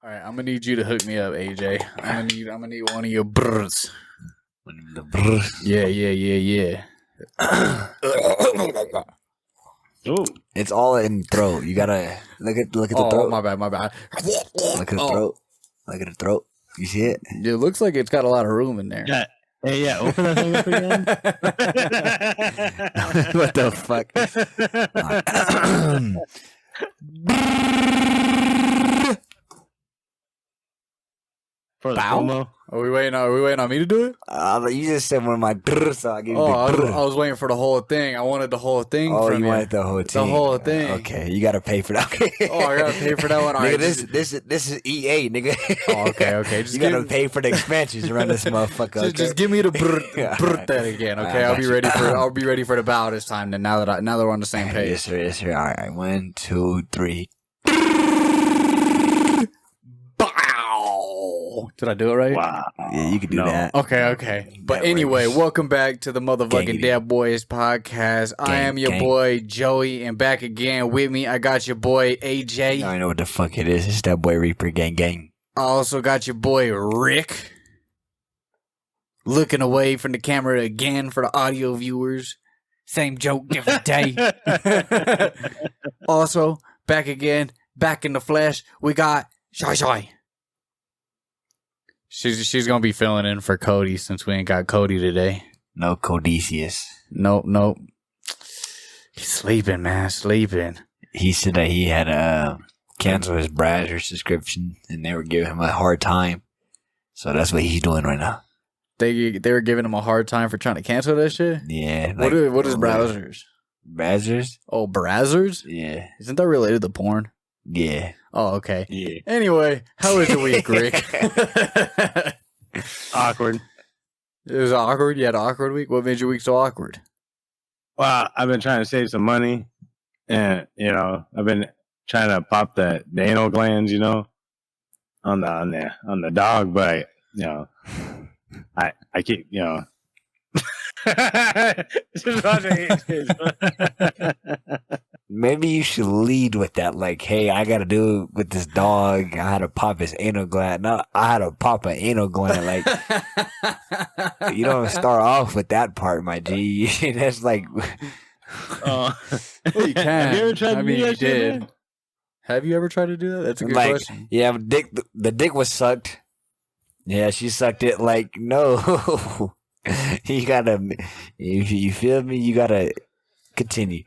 All right, I'm gonna need you to hook me up, AJ. I'm gonna need one of your brrs. The brr. Yeah. Oh, it's all in throat. You gotta look at the throat. Oh, my bad. Look at the throat. Look at the throat. You see it? It looks like it's got a lot of room in there. Yeah. Hey, yeah. Open that thing up again. What the fuck? For the Bow? promo. Are we waiting on me to do it? You just said one of my brr, so I gave you Oh, the brr. I was waiting for the whole thing. I wanted the whole thing Oh, from you wanted the whole thing. The whole thing. Okay, you gotta pay for that. Okay. Oh, I gotta pay for that one. All Nigga, right, this is EA, nigga. Oh, okay. You gotta pay for the expansions around this motherfucker. Okay? Just give me the brr that again, okay? I'll be ready for the bow this time. Then now that we're on the same page. Yes, sir. All right, 1, 2, 3. Bow. Did I do it right? Wow. Yeah, you can do that. Okay. But That anyway, works. welcome back to the motherfucking Deadboyz podcast. I am your boy Joey, and back again with me, I got your boy AJ. I know what the fuck it is. It's that boy Reaper gang. I also got your boy Rick. Looking away from the camera again for the audio viewers. Same joke, different day. Also, back again, back in the flesh, we got Shy. She's gonna be filling in for Cody since we ain't got Cody today. No Codicius. Nope. He's sleeping, man. He said that he had to cancel his browser subscription, and they were giving him a hard time. So that's what he's doing right now. They were giving him a hard time for trying to cancel that shit. Yeah. What is browsers? Browsers? Oh, browsers? Yeah. Isn't that related to porn? Yeah. Oh, okay. Yeah. Anyway, how was your week, Rick? Awkward. It was awkward. You had an awkward week. What made your week so awkward? Well, I've been trying to save some money, and I've been trying to pop the anal glands, on the dog, but I keep Maybe you should lead with that. Like, hey, I got to do it with this dog. I had to pop his anal gland. No, I had to pop an anal gland. Like, you don't start off with that part, my G. That's like... Well, you can. Have you ever tried to do that you shit, did. man? Have you ever tried to do that? That's a good question. Yeah, the dick was sucked. Yeah, she sucked it. Like, no. You gotta... If you feel me, you gotta continue.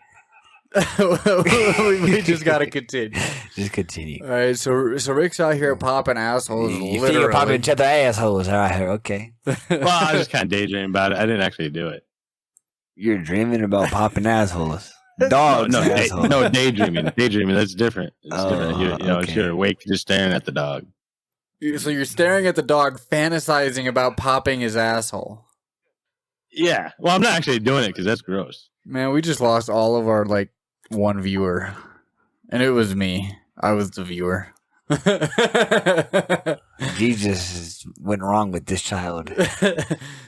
We just gotta continue. Just continue. All right, so Rick's out here popping assholes. You feel you're popping each other assholes. All right, okay. Well, I was just kind of daydreaming about it. I didn't actually do it. You're dreaming about popping assholes. Dogs, assholes. No, daydreaming. Daydreaming, that's different. It's different. Okay. If you're awake, you're just staring at the dog. So you're staring at the dog, fantasizing about popping his asshole. Yeah. Well, I'm not actually doing it because that's gross. Man, we just lost all of our one viewer, and it was me. I was the viewer. Jesus went wrong with this child.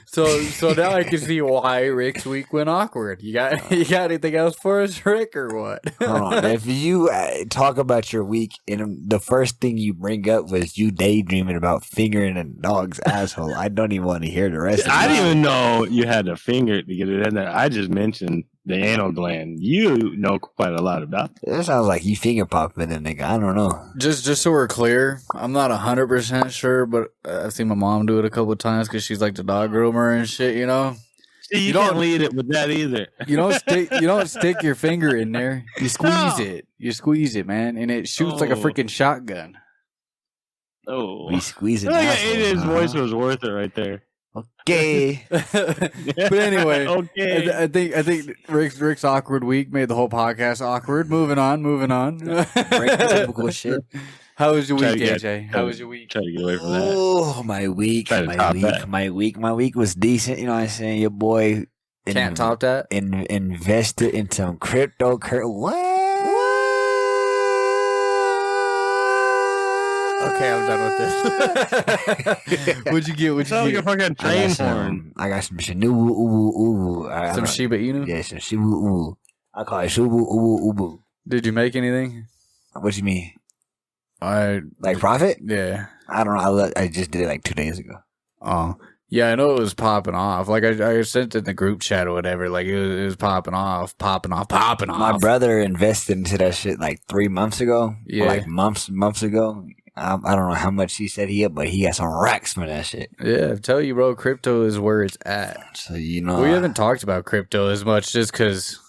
So now I can see why Rick's week went awkward. You got anything else for us, Rick, or what? Hold on. If you talk about your week and the first thing you bring up was you daydreaming about fingering a dog's asshole, I don't even want to hear the rest of it. I didn't even know you had to finger it to get it in there. I just mentioned the anal gland. You know quite a lot about that. That sounds like you finger popping a nigga. I don't know. Just so we're clear, I'm not 100% sure, but I've seen my mom do it a couple of times because she's like the dog groomer and shit, See, you don't lead it with that either. You don't stick your finger in there. You squeeze it. You squeeze it, man, and it shoots like a freaking shotgun. Oh, We squeeze it. I think AJ's voice was worth it right there. Okay. But anyway, Okay. I think Rick's awkward week made the whole podcast awkward. Moving on. Typical shit. How was your Try week, to get- AJ? How was your week? Try to get away from that. Oh, my week. Try to top that. My week was decent. You know what I'm saying? Your boy Can't top that. invested in some cryptocurrency. What? Okay, I'm done with this. What'd you get? Sound like a fucking train horn. I got some Shiba Some Shiba Inu? Yeah, some Shiba Inu. I call it Shiba Inu. Did you make anything? What you mean? Like profit? Yeah. I don't know. I just did it like 2 days ago. Oh. Yeah, I know it was popping off. Like, I sent it in the group chat or whatever. Like, it was popping off. My brother invested into that shit like 3 months ago. Yeah. Or like months ago. I don't know how much he said he had, but he got some racks from that shit. Yeah, I tell you, bro, crypto is where it's at. So, you know. We haven't talked about crypto as much just because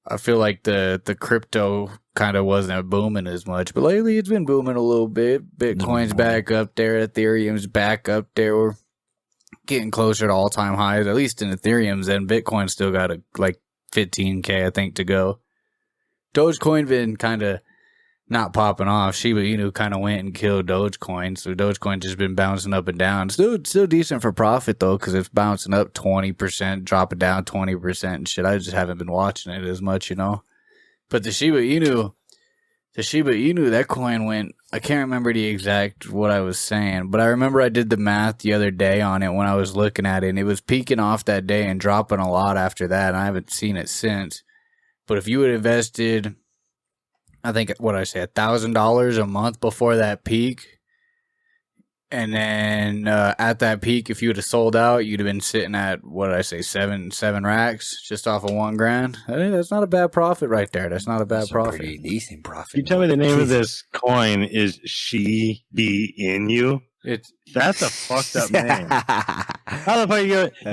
I feel like the crypto kind of wasn't booming as much. But lately, it's been booming a little bit. Bitcoin's back up there. Ethereum's back up there. We're getting closer to all-time highs, at least in Ethereum's, and Bitcoin still got like 15K, I think, to go. Dogecoin been kind of not popping off. Shiba Inu kind of went and killed Dogecoin, so Dogecoin just been bouncing up and down. Still decent for profit, though, because it's bouncing up 20%, dropping down 20% and shit. I just haven't been watching it as much, you know? But the Shiba Inu, that coin went, I can't remember the exact what I was saying, but I remember I did the math the other day on it when I was looking at it, and it was peaking off that day and dropping a lot after that, and I haven't seen it since. But if you had invested, I think, $1,000 a month before that peak, and then at that peak, if you would have sold out, you'd have been sitting at, seven racks just off of $1,000. I think that's not a bad profit right there. That's not a bad profit. Pretty decent profit. You tell me the name of this coin is Shiba Inu. That's a fucked up name. How the fuck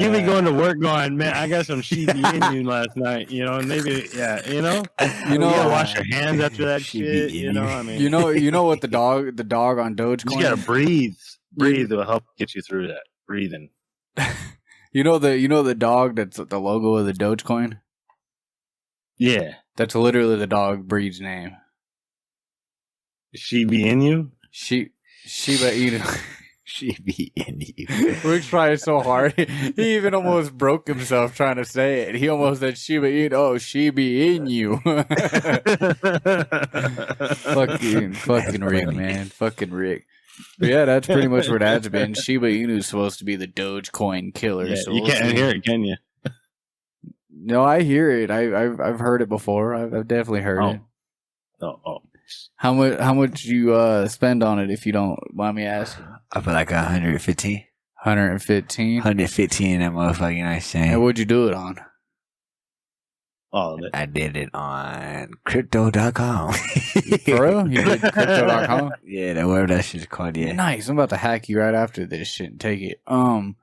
you be going to work going, man, I got some Shiba Inu last night, you know, and maybe, yeah, you know, you gotta wash your hands after that shit, you know, I mean. You know what the dog on Dogecoin? You gotta breathe. Breathe will help get you through that. Breathing. You know the dog that's the logo of the Dogecoin? Yeah. That's literally the dog breed's name. Shiba Inu? Shiba Inu. Shiba Inu. Rick's trying so hard. He even almost broke himself trying to say it. He almost said Shiba Inu. Oh, Shiba Inu. fucking Rick, man. Fucking Rick. But yeah, that's pretty much where that's been. Shiba Inu is supposed to be the Dogecoin killer. Yeah, so you can't hear it, can you? No, I hear it. I've heard it before. I've definitely heard it. Oh. How much you spend on it, if you don't mind me asking? I put like 115. 115? 115 in that motherfucking, you know what I'm saying? And what'd you do it on? All of it. I did it on crypto.com. For real? You did crypto.com? Yeah, whatever that shit's called, yeah. Nice. I'm about to hack you right after this shit and take it. No,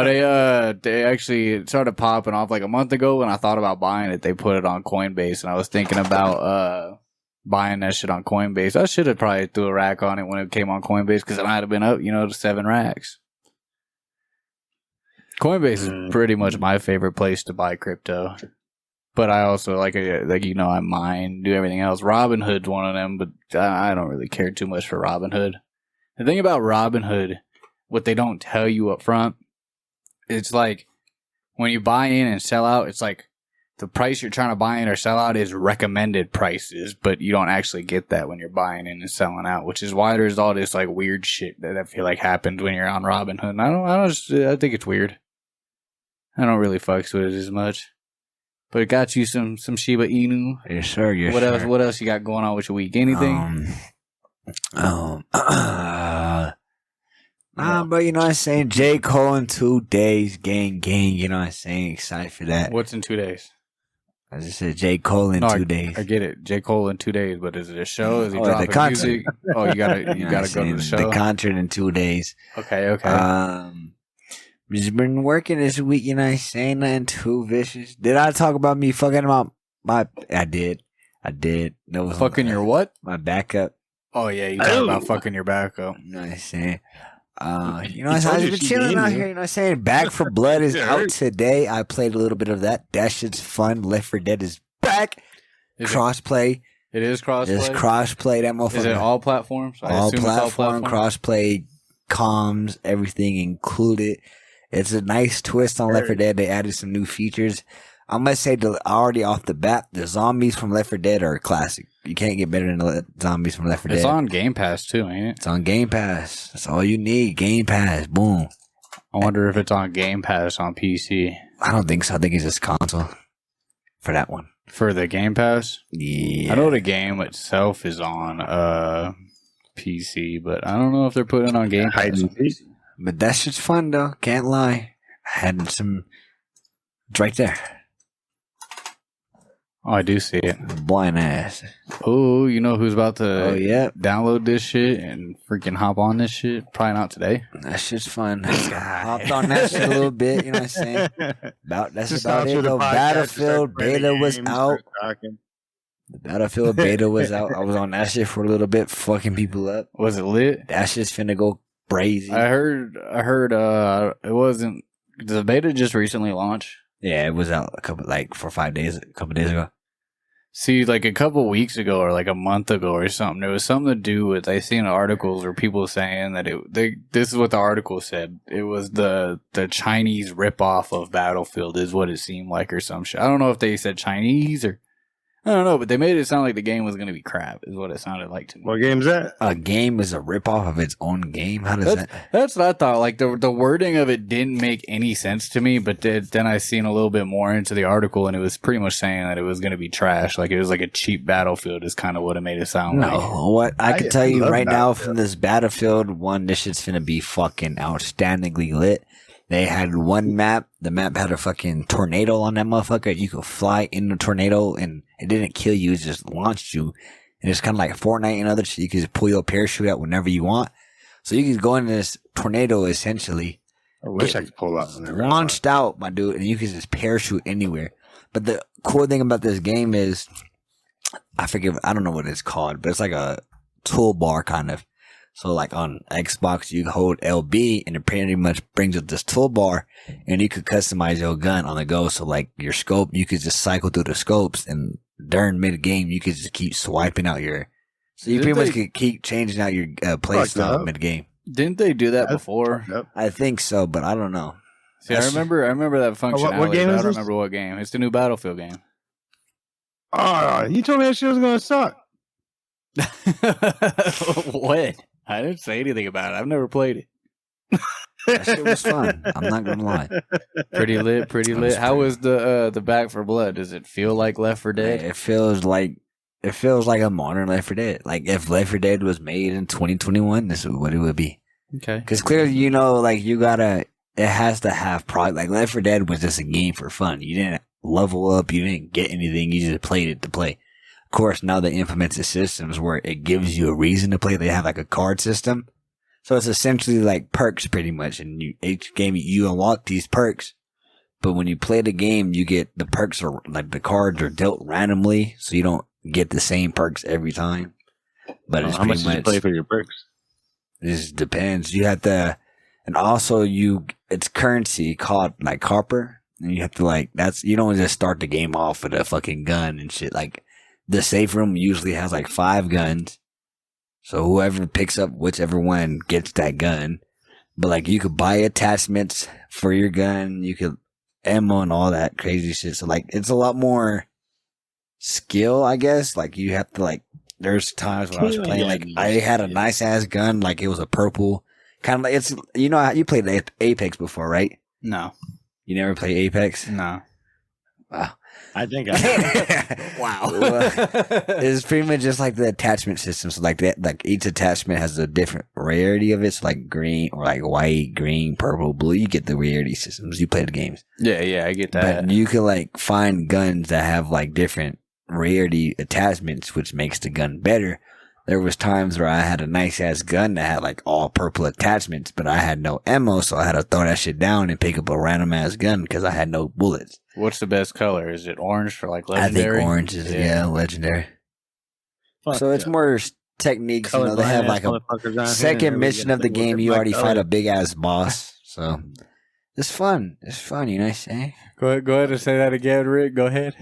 they actually started popping off like a month ago when I thought about buying it. They put it on Coinbase, and I was thinking about buying that shit on Coinbase. I should have probably threw a rack on it when it came on Coinbase because it might have been up, to 7 racks. Coinbase is pretty much my favorite place to buy crypto. But I also I mine, do everything else. Robinhood's one of them, but I don't really care too much for Robinhood. The thing about Robinhood, what they don't tell you up front, it's like when you buy in and sell out, it's like the price you're trying to buy in or sell out is recommended prices, but you don't actually get that when you're buying in and selling out, which is why there's all this like weird shit that I feel like happens when you're on Robinhood. And I think it's weird. I don't really fucks with it as much. But it got you some Shiba Inu. Yes, sir. Yes, what sir. else? What else you got going on with your week? Anything? But you know what I'm saying? J. Cole in 2 days, gang, you know what I'm saying? Excited for that. What's in 2 days? I just said J. Cole in 2 days. I get it. J. Cole in 2 days, but is it a show? Is he dropping the concert? Music? Oh, you gotta go to the show. The concert in 2 days. Okay. Just been working this week, you know what I'm saying? Nothing too vicious. Did I talk about me fucking my I did. That was fucking your what? My backup. Oh yeah, you talking about fucking your backup. You know what I'm saying? You know what I'm saying? I've been chilling out here, you know what I'm saying? Back for Blood is out today. I played a little bit of that. That shit's fun. Left 4 Dead is back. Crossplay. It is crossplay? It's crossplay, that motherfucker. Is it all platforms? All platform, crossplay, comms, everything included. It's a nice twist on Left 4 Dead. They added some new features. I must say, already off the bat, the zombies from Left 4 Dead are a classic. You can't get better than the zombies from Left 4 Dead. It's on Game Pass too, ain't it? It's on Game Pass. That's all you need. Game Pass. Boom. I wonder if it's on Game Pass on PC. I don't think so. I think it's just console for that one. For the Game Pass? Yeah. I know the game itself is on PC, but I don't know if they're putting it on Game Pass. But that shit's fun though. Can't lie. I had some. It's right there. Oh, I do see it. Blind ass. Oh, you know who's about to download this shit and freaking hop on this shit? Probably not today. That shit's fun. Hopped on that shit a little bit, you know what I'm saying? That's about it though. Battlefield beta was out. The Battlefield beta was out. I was on that shit for a little bit, fucking people up. Was it lit? That shit's finna go crazy. I heard it wasn't the beta just recently launched. Yeah, it was out a couple days ago. See, like a couple weeks ago or like a month ago or something, there was something to do with, I seen articles or people saying that this is what the article said. It was the Chinese ripoff of Battlefield is what it seemed like or some shit. I don't know if they said Chinese or I don't know, but they made it sound like the game was going to be crap, is what it sounded like to me. What game's that? A game is a ripoff of its own game? How does that? That's what I thought. Like, the wording of it didn't make any sense to me, but then I seen a little bit more into the article, and it was pretty much saying that it was going to be trash. Like, it was like a cheap Battlefield is kind of what it made it sound like. No, what I can tell you right now from this Battlefield one, this shit's finna be fucking outstandingly lit. They had one map. The map had a fucking tornado on that motherfucker. You could fly in the tornado and it didn't kill you. It just launched you. And it's kind of like Fortnite and other shit. You can just pull your parachute out whenever you want. So you can go into this tornado essentially. I wish I could pull out. Launched out, my dude. And you can just parachute anywhere. But the cool thing about this game is, I don't know what it's called, but it's like a toolbar kind of. So like on Xbox, you hold LB and it pretty much brings up this toolbar and you could customize your gun on the go. So like your scope, you could just cycle through the scopes and during mid game, you could just keep swiping out so you pretty much could keep changing out your play style mid game. Didn't they do that before? I think so, but I don't know. See, I remember that functionality. What game I is don't this? remember what game. It's the new Battlefield game. Oh, you told me that shit was going to suck. What? I didn't say anything about it. I've never played it. That shit was fun. I'm not gonna lie. Pretty lit. How was the Back for Blood? Does it feel like Left 4 Dead? It feels like a modern Left 4 Dead. Like if Left 4 Dead was made in 2021, this is what it would be. Okay. Because clearly, like it has to have product. Like Left 4 Dead was just a game for fun. You didn't level up. You didn't get anything. You just played it to play. Of course, now they implemented systems where it gives you a reason to play. They have like a card system. So it's essentially like perks pretty much. And each game you unlock these perks. But when you play the game, you get the perks are like the cards are dealt randomly. So you don't get the same perks every time. But it's how much do you play for your perks? It just depends. You have to, and also it's currency called like copper. And you have to you don't just start the game off with a fucking gun and shit. Like, the safe room usually has like 5 guns. So whoever picks up whichever one gets that gun. But like you could buy attachments for your gun. You could ammo and all that crazy shit. So like it's a lot more skill, I guess. Like you have to there's times when I was playing I had a nice ass gun. Like it was a purple kind of like it's, you played Apex before, right? No. You never played Apex? No. Wow. I think wow. It's pretty much just like the attachment system. So like that, like each attachment has a different rarity of it. So like green or like white, green, purple, blue. You get the rarity systems. You play the games. Yeah, I get that. But you can like find guns that have like different rarity attachments, which makes the gun better. There was times where I had a nice ass gun that had like all purple attachments, but I had no ammo, so I had to throw that shit down and pick up a random ass gun because I had no bullets. What's the best color? Is it orange for like legendary? I think orange is legendary. So it's more techniques. They have like a second mission of the game. You already fight a big ass boss, so it's fun. It's fun, you know what I'm saying? Go ahead and say that again, Rick. Go ahead.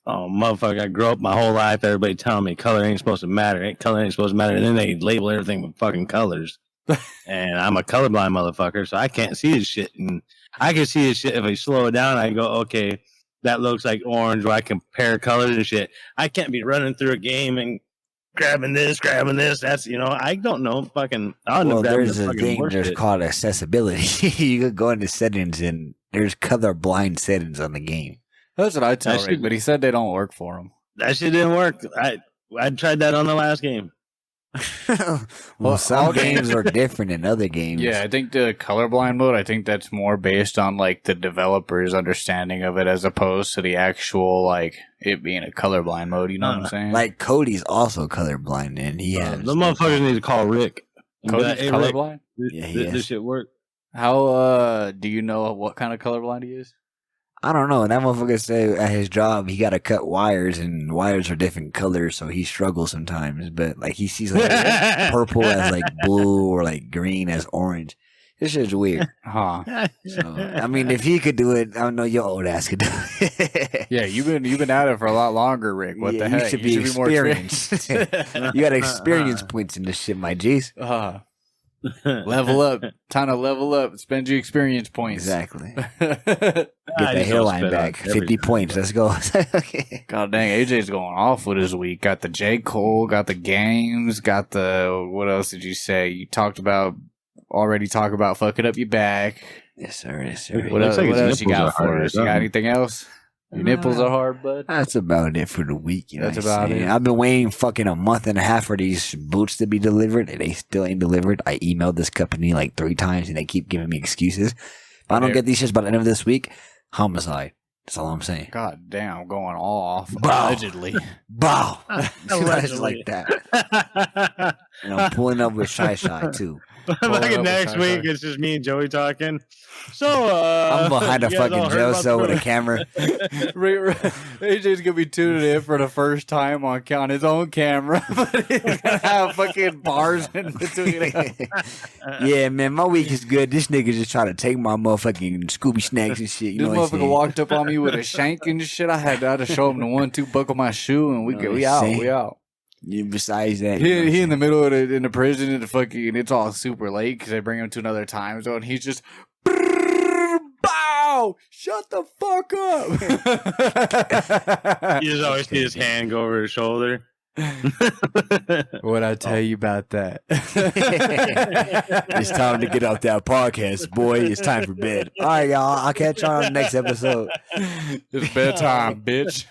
Oh, motherfucker, I grew up my whole life, everybody telling me color ain't supposed to matter. Color ain't supposed to matter. And then they label everything with fucking colors. And I'm a colorblind motherfucker, so I can't see this shit. And I can see this shit if I slow it down. I go, okay, that looks like orange, or I compare colors and shit. I can't be running through a game and grabbing this. That's, I don't know. Fucking, there's a thing there's called accessibility. You could go into settings and there's colorblind settings on the game. That's what I tell Rick, but he said they don't work for him. That shit didn't work. I tried that on the last game. Well, some games are different than other games. Yeah, I think the colorblind mode, I think that's more based on like the developer's understanding of it as opposed to the actual like it being a colorblind mode. You know what I'm saying? Like Cody's also colorblind, and he has the motherfuckers need to call Rick. Cody's colorblind. Yeah, he this shit work. How do you know what kind of colorblind he is? I don't know. That motherfucker said at his job he got to cut wires, and wires are different colors, so he struggles sometimes. But like he sees like purple as like blue or like green as orange. This shit's weird. Huh. So, I mean, if he could do it, I don't know your old ass could do it. Yeah, you've been at it for a lot longer, Rick. What the heck? You should be experienced. You got experience points in this shit, my G's. Level up. Time to level up. Spend your experience points. Exactly. Get the hairline back. 50 points. Let's go. Okay. God dang, AJ's going off with his week. Got the J. Cole, got the games, got the... What else did you say? You already talked about fucking up your back. Yes, sir. Yes, sir. What else you got for us? You got anything else? Your nipples are hard, bud. That's about it for the week. You know That's about it. I've been waiting fucking a month and a half for these boots to be delivered, and they still ain't delivered. I emailed this company like 3 times, and they keep giving me excuses. If I don't get these shits by the end of this week, homicide. That's all I'm saying. God damn, going off. Bow. Allegedly. Bow. Allegedly. Like that. And I'm pulling up with Shy too. Like next week, it's just me and Joey talking. So, I'm behind a fucking jail cell with a camera. AJ's gonna be tuning in for the first time on his own camera, but he's gonna have fucking bars in between. Yeah, man, my week is good. This nigga just trying to take my motherfucking Scooby snacks and shit. You this motherfucker walked up on me with a shank and shit. I had to show him the 1-2 buckle my shoe, and we out. Yeah, besides that, he in the middle of in the prison, and it's all super late because they bring him to another time zone. He's just bow, shut the fuck up. You just always see his hand go over his shoulder. What'd I tell you about that? It's time to get off that podcast, boy. It's time for bed. All right, y'all. I'll catch y'all on the next episode. It's bedtime, bitch.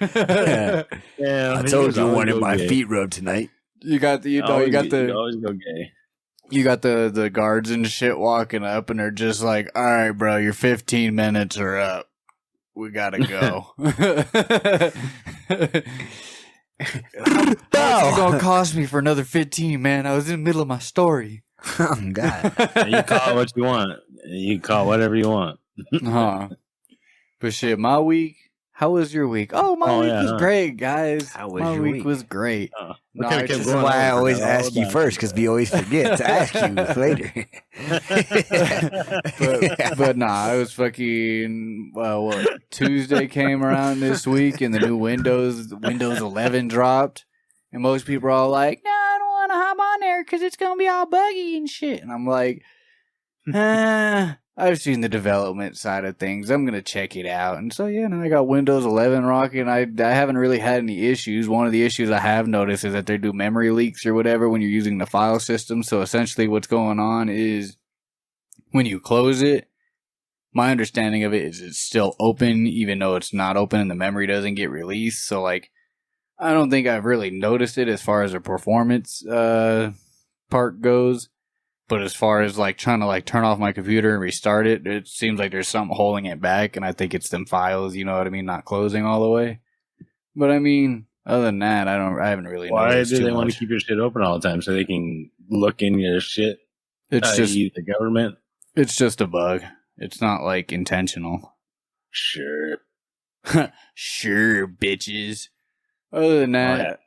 Yeah, I told you I wanted my feet rubbed tonight. You got the guards and shit walking up, and they're just like, "All right, bro, your 15 minutes are up. We gotta go." It's gonna cost me for another 15, man. I was in the middle of my story. Oh God! You call it what you want. You call whatever you want. But shit, my week. How was your week? Oh, my week was great, guys. My week was great. This is why I always ask you first, because we always forget to ask you later. but nah, it was fucking Tuesday came around this week, and the new Windows 11 dropped, and most people are all like, "No, I don't want to hop on there because it's gonna be all buggy and shit." And I'm like, I've seen the development side of things. I'm going to check it out. And so, yeah, now I got Windows 11 rocking. I haven't really had any issues. One of the issues I have noticed is that they do memory leaks or whatever when you're using the file system. So essentially what's going on is when you close it, my understanding of it is it's still open even though it's not open and the memory doesn't get released. So, like, I don't think I've really noticed it as far as the performance part goes. But as far as like trying to like turn off my computer and restart it, it seems like there's something holding it back, and I think it's them files, you know what I mean, not closing all the way. But I mean, other than that, I haven't really noticed. Why do they want to keep your shit open all the time so they can look in your shit? It's just the government. It's just a bug. It's not like intentional. Sure. Sure, bitches. Other than that,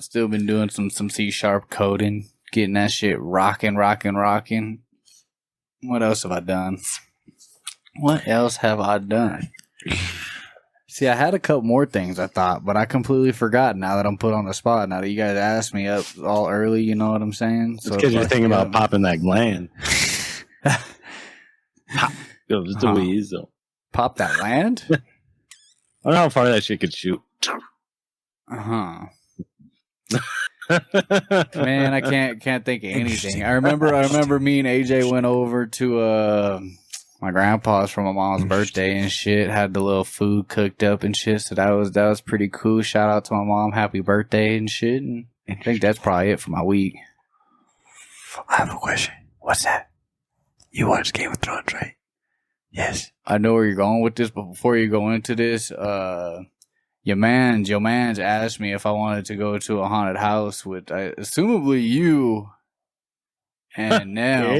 still been doing some C# coding. Getting that shit rocking. What else have I done? See, I had a couple more things I thought, but I completely forgot now that I'm put on the spot. Now that you guys asked me up all early, you know what I'm saying? So because you're thinking about popping that gland. Pop goes the weasel. Pop that land? I don't know how far that shit could shoot. Man, I can't think of anything. I remember me and AJ went over to my grandpa's for my mom's birthday and shit. Had the little food cooked up and shit. So that was pretty cool. Shout out to my mom, happy birthday and shit. And I think that's probably it for my week. I have a question. What's that? You watch Game of Thrones, right? Yes. I know where you're going with this, but before you go into this, your man's asked me if I wanted to go to a haunted house with, assumably you and them.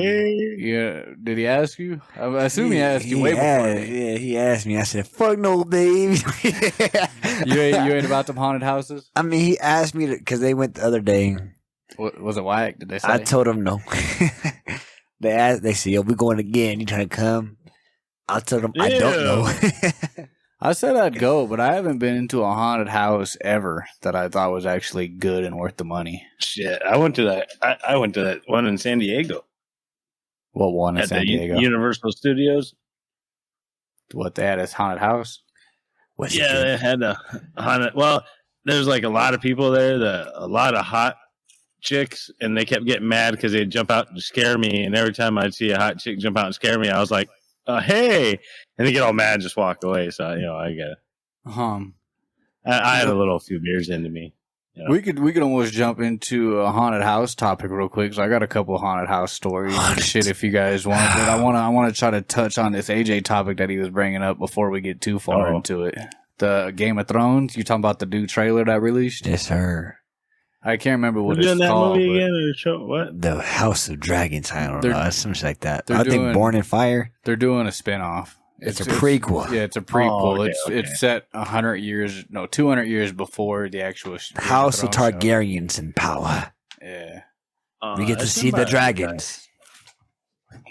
Yeah, did he ask you? I assume he asked you way before me. Yeah, he asked me. I said, "Fuck no, babe." You ain't about them haunted houses? I mean, he asked me because they went the other day. What, was it whack? Did they say? I told him no. They said, "Yo, we going again. You trying to come?" I told them I don't know. I said I'd go, but I haven't been into a haunted house ever that I thought was actually good and worth the money. Shit, I went to that. I went to that one in San Diego. What one in San Diego? Universal Studios. What, they had a haunted house? They had a haunted. Well, there's like a lot of people there. A lot of hot chicks, and they kept getting mad because they'd jump out and scare me. And every time I'd see a hot chick jump out and scare me, I was like, "Hey!" And they get all mad, and just walk away. So I get it. I had a few beers into me. You know? We could almost jump into a haunted house topic real quick. So I got a couple of haunted house stories and shit if you guys want. But I want to try to touch on this AJ topic that he was bringing up before we get too far into it. The Game of Thrones. You talking about the new trailer that released? Yes, sir. I can't remember what it's called. Movie again, or show, what? The House of Dragons. I don't know. Something like that. I think Born in Fire. They're doing a spinoff. It's a prequel. Yeah, it's a prequel. It's set 200 years before the actual House of Targaryens in power. Yeah. We get to see the dragons.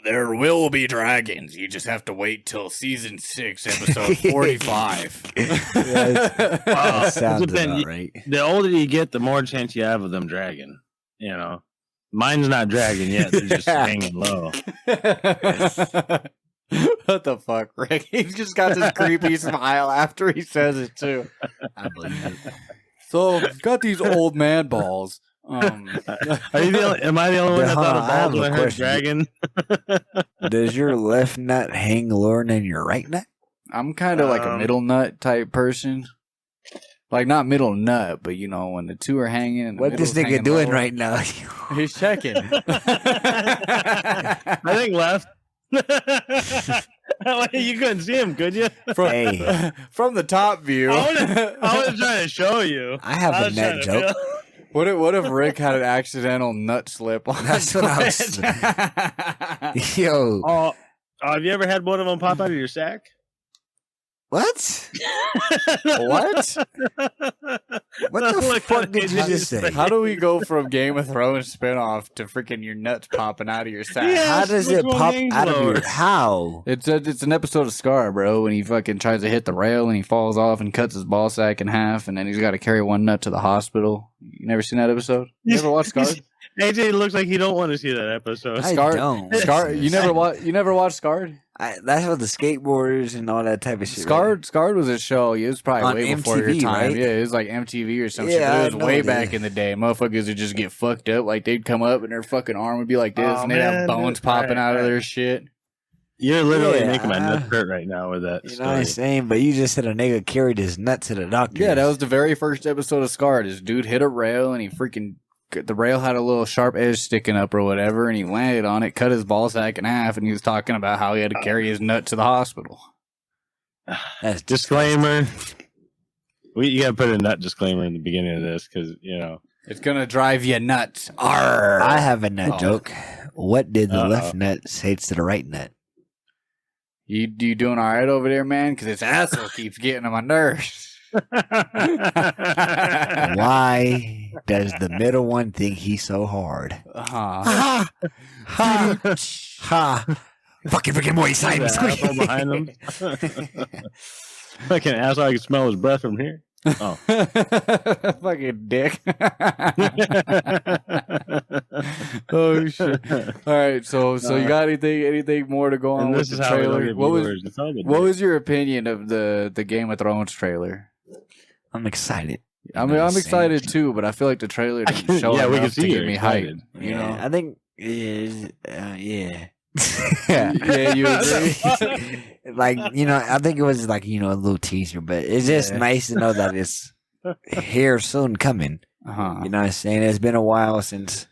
There will be dragons. You just have to wait till season 6, episode 45. That sounds about right. The older you get, the more chance you have of them dragging. Mine's not dragging yet. They're just hanging low. What the fuck, Rick? He's just got this creepy smile after he says it too. I believe it. So, got these old man balls. Am I the only one that thought a bald head dragon? Does your left nut hang lower than your right nut? I'm kind of like a middle nut type person. Like, not middle nut, but when the two are hanging. And what this nigga doing right now? He's checking. I think left. You couldn't see him, could you? From the top view. I was trying to show you. I have a nut joke. What if Rick had an accidental nut slip on That's what I was. Yo. Have you ever had one of them pop out of your sack? What? What? What the fuck did you just say? How do we go from Game of Thrones spinoff to freaking your nuts popping out of your sack? Yes, how does it pop out of your... How? It's an episode of Scar, bro, when he fucking tries to hit the rail and he falls off and cuts his ball sack in half, and then he's got to carry one nut to the hospital. You never seen that episode? You never watched Scar? AJ looks like he don't want to see that episode. I don't. Scar, you never watched Scarred? That's what the skateboarders and all that type of shit. Scarred was a show. It was probably way on before MTV, your time. right? Yeah, it was like MTV or some shit. But it was way back in the day. Motherfuckers would just get fucked up. Like, they'd come up and their fucking arm would be like this, and they'd have bones popping out of their shit. You're literally making my nuts hurt right now with that. You know what I'm saying? But you just said a nigga carried his nut to the doctor. Yeah, that was the very first episode of Scarred. This dude hit a rail, and the rail had a little sharp edge sticking up or whatever, and he landed on it, cut his ball sack in half, and he was talking about how he had to carry his nut to the hospital. That's disclaimer. You gotta put a nut disclaimer in the beginning of this because it's gonna drive you nuts. Arr. I have a nut joke. What did the left nut say to the right nut? You doing all right over there, man? Because this asshole keeps getting on my nerves. Why does the middle one think he's so hard? Ha! Fucking moist Simons. Behind him. Fucking asshole! I can smell his breath from here. Oh, fucking dick. Oh shit! All right, so you got anything more to go on with the trailer? What was your opinion of the Game of Thrones trailer? I'm excited. I'm excited too, but I feel like the trailer didn't show enough to get me hyped. You know, I think, yeah, you agree. Like, I think it was like a little teaser, but it's just nice to know that it's here soon coming. You know what I'm saying? It's been a while since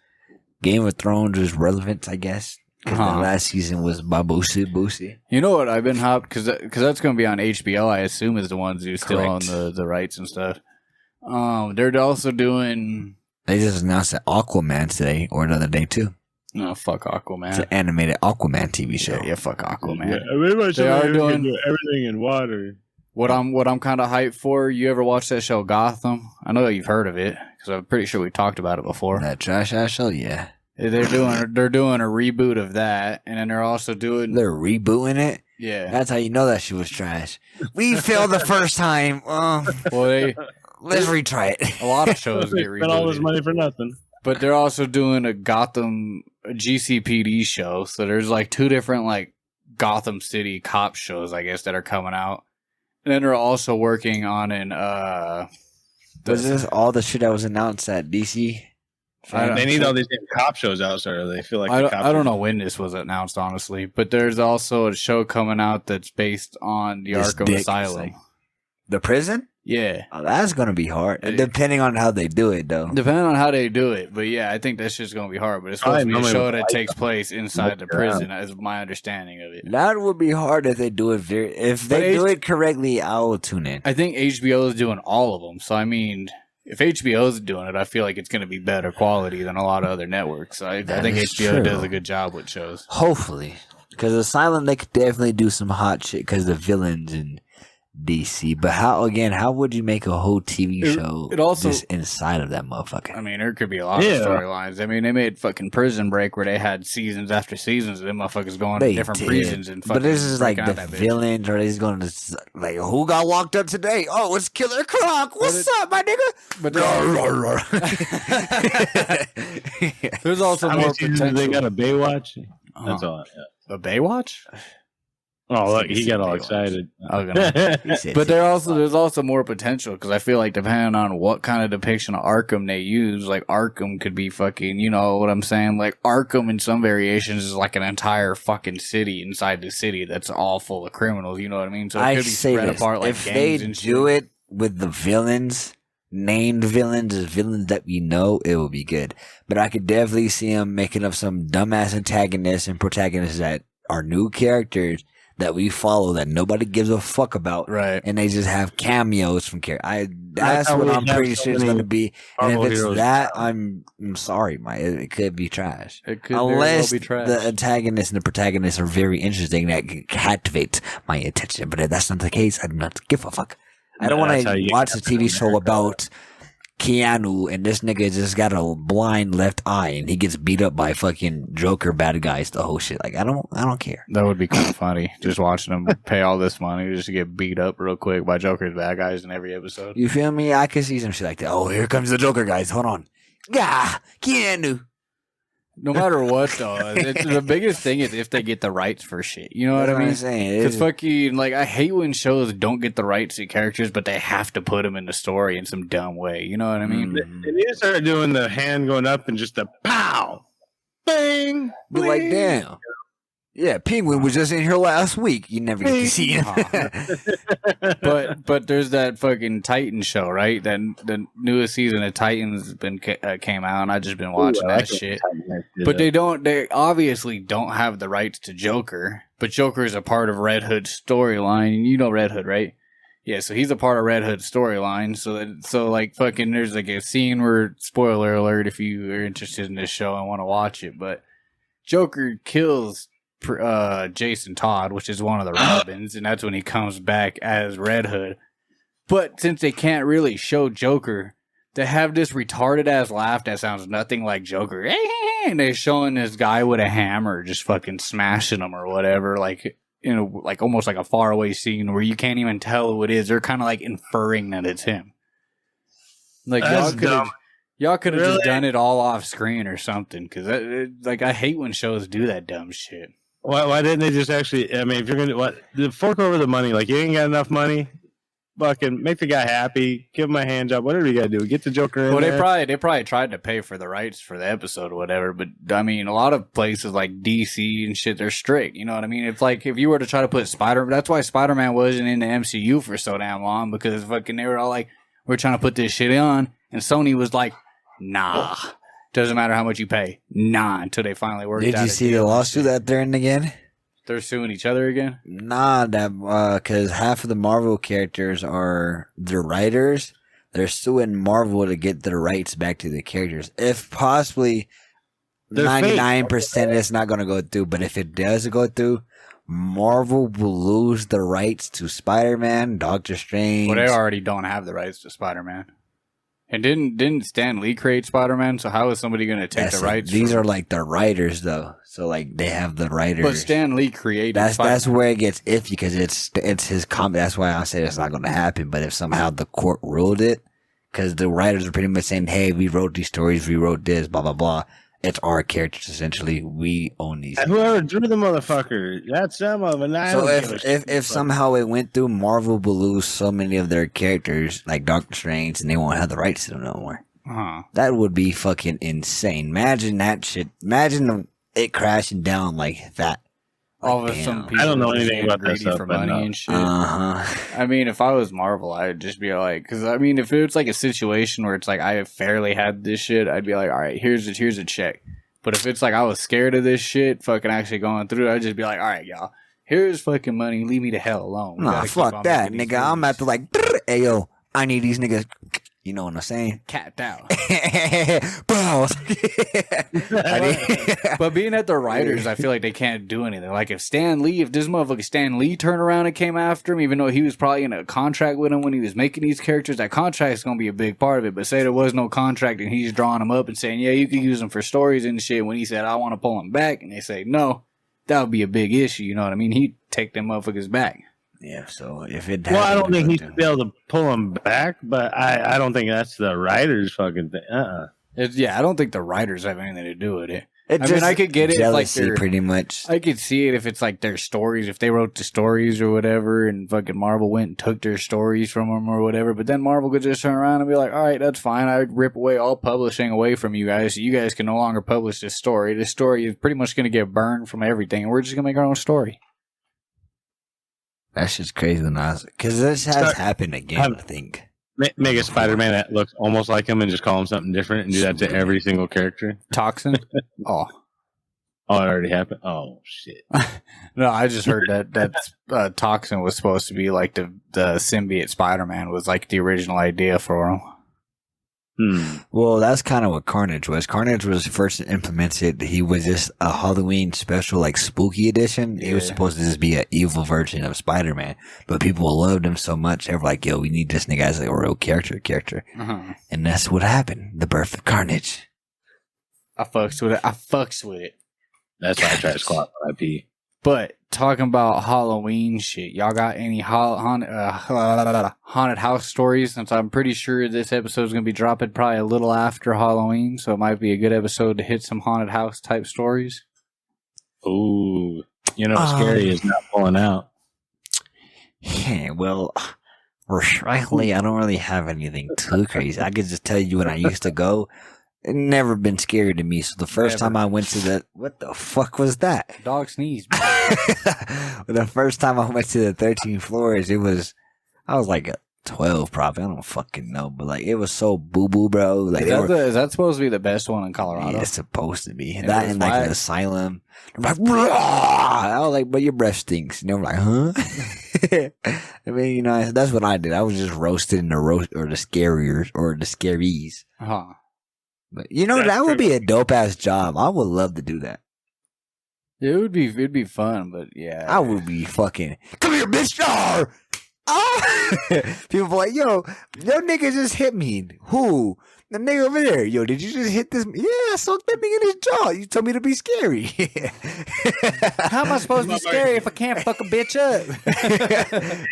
Game of Thrones was relevant, I guess. Because the last season was Boosie. You know what? I've been hopped because that's going to be on HBO. I assume is the ones who still own the rights and stuff. They're also doing. They just announced that Aquaman today or another day too. No, fuck Aquaman. It's an animated Aquaman TV show. Yeah, fuck Aquaman. Yeah, they are doing everything in water. What I'm kind of hyped for. You ever watch that show Gotham? I know you've heard of it because I'm pretty sure we talked about it before. That trash ass show, yeah. They're doing a reboot of that, and then they're also doing. They're rebooting it. Yeah, that's how you know that shit was trash. We failed the first time. Well, let's retry it. A lot of shows get rebooted. Spent all this money for nothing. But they're also doing a Gotham GCPD show, so there's like 2 different like Gotham City cop shows, I guess, that are coming out. And then they're also working on was this all the shit that was announced at DC? They need all these cop shows out, so they feel like I don't know when this was announced, honestly. But there's also a show coming out that's based on the Arkham Asylum. The prison? Yeah. Oh, that's going to be hard. Depending on how they do it, though. Depending on how they do it. But yeah, I think that's just going to be hard. But it's supposed to be a show that takes place inside the prison, is my understanding of it. That would be hard if they do it if they do it correctly, I will tune in. I think HBO is doing all of them. So, I mean, if HBO is doing it, I feel like it's going to be better quality than a lot of other networks. I think HBO does a good job with shows. Hopefully. Because Asylum, they could definitely do some hot shit because the villains and DC, but how would you make a whole TV show just inside of that motherfucker? I mean, there could be a lot of storylines. I mean, they made fucking Prison Break where they had seasons after seasons of them motherfuckers going to different prisons and fucking. But this is like the villains, or they's going to like, who got locked up today? Oh, it's Killer Croc. What's up, my nigga? But there's also more potential. They got a Baywatch. That's all. A Baywatch? Oh, look, he got all excited. But there's also more potential because I feel like depending on what kind of depiction of Arkham they use, like Arkham could be fucking, you know what I'm saying? Like Arkham in some variations is like an entire fucking city inside the city that's all full of criminals. You know what I mean? So it could be spread apart like if gangs they and do it with the villains, named villains as villains that we know, it will be good. But I could definitely see them making up some dumbass antagonists and protagonists that are new characters that we follow that nobody gives a fuck about, right? And they just have cameos from characters. That's what I'm pretty sure it's going to be. And if it's that, I'm sorry, it could be trash. It could unless be trash. The antagonists and the protagonists are very interesting that can captivate my attention. But if that's not the case, I do not give a fuck. I don't want to watch a TV show about Keanu and this nigga just got a blind left eye and he gets beat up by fucking Joker bad guys, the whole shit. Like I don't care. That would be kind of funny. Just watching them pay all this money just to get beat up real quick by Joker's bad guys in every episode. You feel me? I could see some shit like that. Oh, here comes the Joker guys. Hold on. Yeah, Keanu. No matter what, though, the biggest thing is if they get the rights for shit. You know what I mean? Because fucking, like, I hate when shows don't get the rights to characters, but they have to put them in the story in some dumb way. You know what I mean? They need to start doing the hand going up and just a pow, bang, be like, damn. Yeah, Penguin was just in here last week. You never get to see him. but there's that fucking Titan show, right? That the newest season of Titans came out, and I just been watching that shit. But they obviously don't have the rights to Joker. But Joker is a part of Red Hood's storyline. You know Red Hood, right? Yeah, so he's a part of Red Hood's storyline. So like fucking, there's like a scene where, spoiler alert, if you are interested in this show and want to watch it, but Joker kills Jason Todd, which is one of the Robins, and that's when he comes back as Red Hood. But since they can't really show Joker, they have this retarded ass laugh that sounds nothing like Joker, and they're showing this guy with a hammer just fucking smashing him or whatever, like like almost like a faraway scene where you can't even tell who it is. They're kind of like inferring that it's him. Like y'all could have just done it all off screen or something, because like I hate when shows do that dumb shit. Why didn't they just actually? I mean, if you're gonna fork over the money, like you ain't got enough money, fucking make the guy happy, give him a hand job, whatever you gotta do, get the Joker in. Well, they probably tried to pay for the rights for the episode or whatever, but I mean, a lot of places like DC and shit, they're strict. You know what I mean? It's like if you were to try to put that's why Spider-Man wasn't in the MCU for so damn long, because fucking they were all like, we're trying to put this shit on, and Sony was like, Nah. Doesn't matter how much you pay. Nah, until they finally work it out. Did you see the lawsuit that they're in again? They're suing each other again? Nah, because half of the Marvel characters are the writers. They're suing Marvel to get their rights back to the characters. If possibly 99% it's not going to go through, but if it does go through, Marvel will lose the rights to Spider-Man, Doctor Strange. Well, they already don't have the rights to Spider-Man. And didn't Stan Lee create Spider-Man? So how is somebody going to take the rights? These are like the writers, though. So like they have the writers. But Stan Lee created. That's where it gets iffy because it's his comment. That's why I said it's not going to happen. But if somehow the court ruled it, because the writers are pretty much saying, "Hey, we wrote these stories, we wrote this, blah blah blah." It's our characters essentially. We own these. And whoever drew the motherfucker, that's some of it. So if somehow it went through, Marvel will lose so many of their characters, like Doctor Strange, and they won't have the rights to them no more. That would be fucking insane. Imagine that shit. Imagine it crashing down like that. All of some people I don't know anything about that stuff, for money and shit. Uh-huh. I mean, if I was Marvel, I'd just be like, because I mean, if it's like a situation where it's like I fairly had this shit, I'd be like, all right, here's a check. But if it's like I was scared of this shit, fucking actually going through, I'd just be like, all right, y'all, here's fucking money, leave me the hell alone. Nah, fuck that, nigga. I'm at the like, hey yo, I need these niggas. You know what I'm saying? Capped out. Bro. But being at the writers, I feel like they can't do anything. Like if this motherfucker Stan Lee turned around and came after him, even though he was probably in a contract with him when he was making these characters, that contract is going to be a big part of it. But say there was no contract and he's drawing them up and saying, yeah, you can use them for stories and shit. When he said, I want to pull them back, and they say, no, that would be a big issue. You know what I mean? He'd take them motherfuckers back. Yeah, so if it well, I don't think he should be able to pull him back, but I don't think that's the writer's fucking thing. I don't think the writers have anything to do with it. I mean, I could get it jealousy, if like pretty much. I could see it if it's like their stories, if they wrote the stories or whatever, and fucking Marvel went and took their stories from them or whatever. But then Marvel could just turn around and be like, all right, that's fine. I would rip away all publishing away from you guys. So you guys can no longer publish this story. This story is pretty much going to get burned from everything, and we're just going to make our own story. That's just crazy because this has happened again, I think. Make a Spider-Man that looks almost like him and just call him something different and do that to every single character. Toxin? Oh, it already happened? Oh, shit. No, I just heard that Toxin was supposed to be like the symbiote Spider-Man was like the original idea for him. Well, that's kind of what Carnage was. Carnage was first implemented. He was just a Halloween special, like spooky edition. He was supposed to just be an evil version of Spider-Man, but people loved him so much. They were like, "Yo, we need this nigga as a real character." And that's what happened. The birth of Carnage. I fucks with it. That's why I try to squat when I pee. But talking about Halloween shit, y'all got any haunted house stories? Since I'm pretty sure this episode is going to be dropping probably a little after Halloween, so it might be a good episode to hit some haunted house type stories. Ooh, scary is not pulling out. Yeah, well, frankly, I don't really have anything too crazy. I could just tell you when I used to go. It never been scary to me. So the first time I went to what the fuck was that? Dog sneeze. The first time I went to the 13 floors, I was like 12 probably. I don't fucking know. But like, it was so boo-boo, bro. Like, is that supposed to be the best one in Colorado? Yeah, it's supposed to be. And that and like the asylum. I'm like, I was like, but your breath stinks. And they were like, huh? I mean, that's what I did. I was just roasted in the scariers or the scaries. But that would be a dope ass job. I would love to do that. It'd be fun, but yeah. I would be fucking come here, bitch. People be like, yo nigga just hit me. Who? The nigga over there. Yo, did you just hit this? Yeah, I socked that nigga in his jaw. You told me to be scary. How am I supposed to be scary if I can't fuck a bitch up?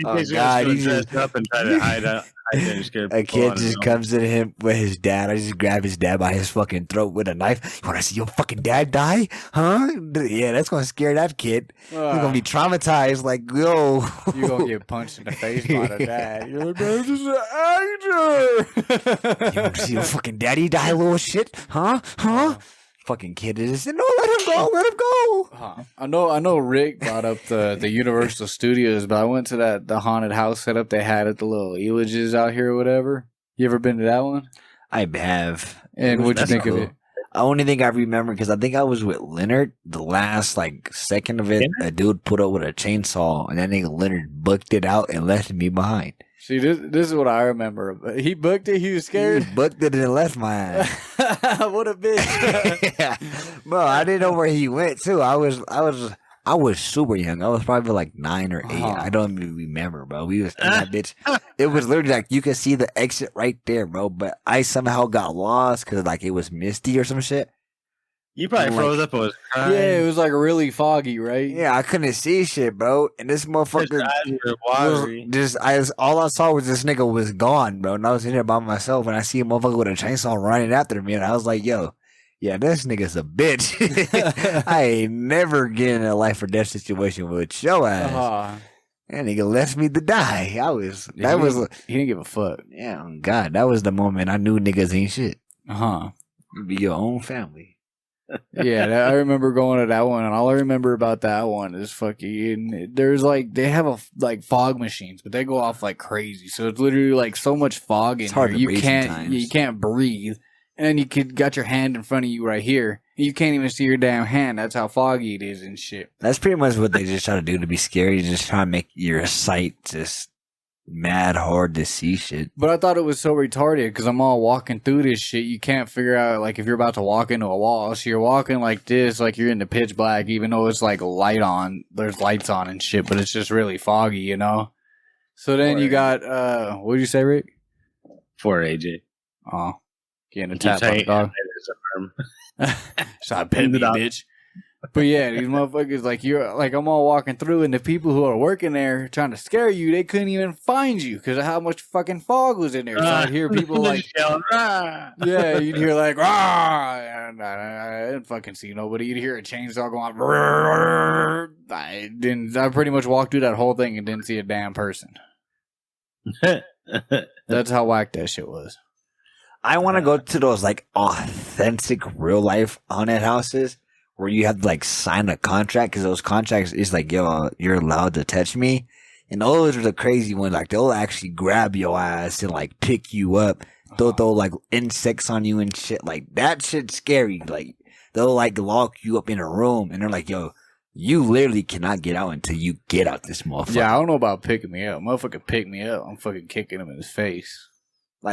Oh God, he just up and try to hide out. A kid just comes to him with his dad. I just grab his dad by his fucking throat with a knife. You want to see your fucking dad die? Huh? Yeah, that's going to scare that kid. He's going to be traumatized. Like, yo. You're going to get punched in the face by the dad. You're like, man, this is an actor. You want to see your fucking daddy die, little shit? Huh? Fucking kid is no, let him go. I know Rick brought up the Universal Studios, but I went to the haunted house setup they had at the little Elages out here or whatever. You ever been to that one? I have. And what'd you think of it? The only thing I remember, because I think I was with Leonard, the last second of it, a dude put up with a chainsaw, and that nigga Leonard booked it out and left me behind. See, this is what I remember. He booked it. He was scared. He booked it and left my ass. What a bitch! Yeah. Bro, I didn't know where he went too. I was super young. I was probably like 9 or 8. I don't even remember, bro. We was in that bitch. It was literally you could see the exit right there, bro. But I somehow got lost because it was misty or some shit. You probably froze up. Was crying. Yeah, it was really foggy, right? Yeah, I couldn't see shit, bro. And this motherfucker all I saw was this nigga was gone, bro. And I was in there by myself, and I see a motherfucker with a chainsaw running after me, and I was like, yo. Yeah, this nigga's a bitch. I ain't never getting in a life or death situation with your ass. That nigga left me to die. He didn't give a fuck. Yeah, God, that was the moment I knew niggas ain't shit. You be your own family. Yeah, I remember going to that one, and all I remember about that one is fucking. There's they have fog machines, but they go off like crazy. So it's literally so much fog in it's hard here. You can't breathe. And then you got your hand in front of you right here. You can't even see your damn hand. That's how foggy it is and shit. That's pretty much what they just try to do to be scary. Just try to make your sight just mad hard to see shit. But I thought it was so retarded because I'm all walking through this shit. You can't figure out if you're about to walk into a wall. So you're walking like this, like you're in the pitch black, even though it's light on. There's lights on and shit, but it's just really foggy, you know? So then you got, what did you say, Rick? 4 AJ. Oh. Getting a tap on the dog. So I pet me, bitch. But yeah, these motherfuckers, I'm all walking through, and the people who are working there trying to scare you, they couldn't even find you because of how much fucking fog was in there. So I'd hear people yeah, you'd hear rah, and I didn't fucking see nobody. You'd hear a chainsaw going, I pretty much walked through that whole thing and didn't see a damn person. That's how whack that shit was. I want to go to those authentic real life haunted houses where you have to sign a contract, because those contracts is yo, you're allowed to touch me. And those are the crazy ones. They'll actually grab your ass and pick you up. They'll throw insects on you and shit. That shit's scary. They'll lock you up in a room and they're yo, you literally cannot get out until you get out this motherfucker. Yeah, I don't know about picking me up. Motherfucker pick me up, I'm fucking kicking him in his face.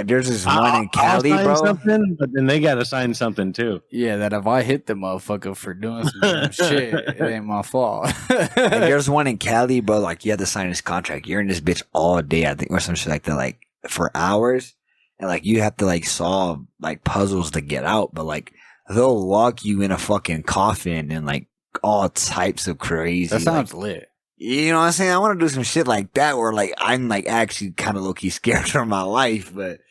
There's this one in Cali, bro. But then they gotta sign something too. Yeah, that if I hit the motherfucker for doing some shit, it ain't my fault. There's one in Cali, bro. You have to sign this contract. You're in this bitch all day, I think, or some shit like that, for hours. And you have to solve puzzles to get out. But they'll lock you in a fucking coffin and all types of crazy. That sounds lit. You know what I'm saying? I want to do some shit like that where I'm actually kind of low-key scared for my life, but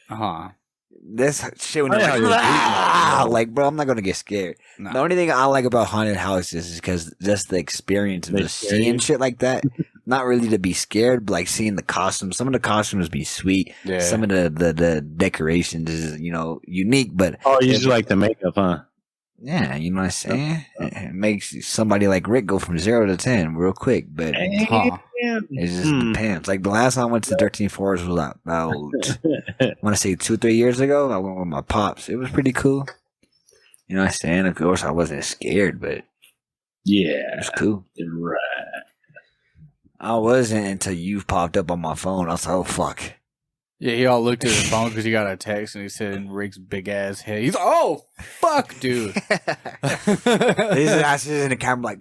this shit when bro, I'm not gonna get scared. No. The only thing I like about haunted houses is because just the experience of just seeing shit like that. Not really to be scared, but seeing the costumes. Some of the costumes be sweet. Yeah. Some of the decorations is unique, but you just like the makeup, huh? Yeah, you know what I'm saying? It makes somebody like Rick go from 0 to 10 real quick, but it just depends. The last time I went to 13 Forest was about, I want to say 2-3 years ago. I went with my pops. It was pretty cool. You know what I'm saying? Of course, I wasn't scared, but yeah, it was cool. Right. I wasn't until you popped up on my phone. I was like, oh, fuck. Yeah, he all looked at his phone because he got a text and he said in Rick's big ass head. He's like, oh, fuck, dude. He's actually in the camera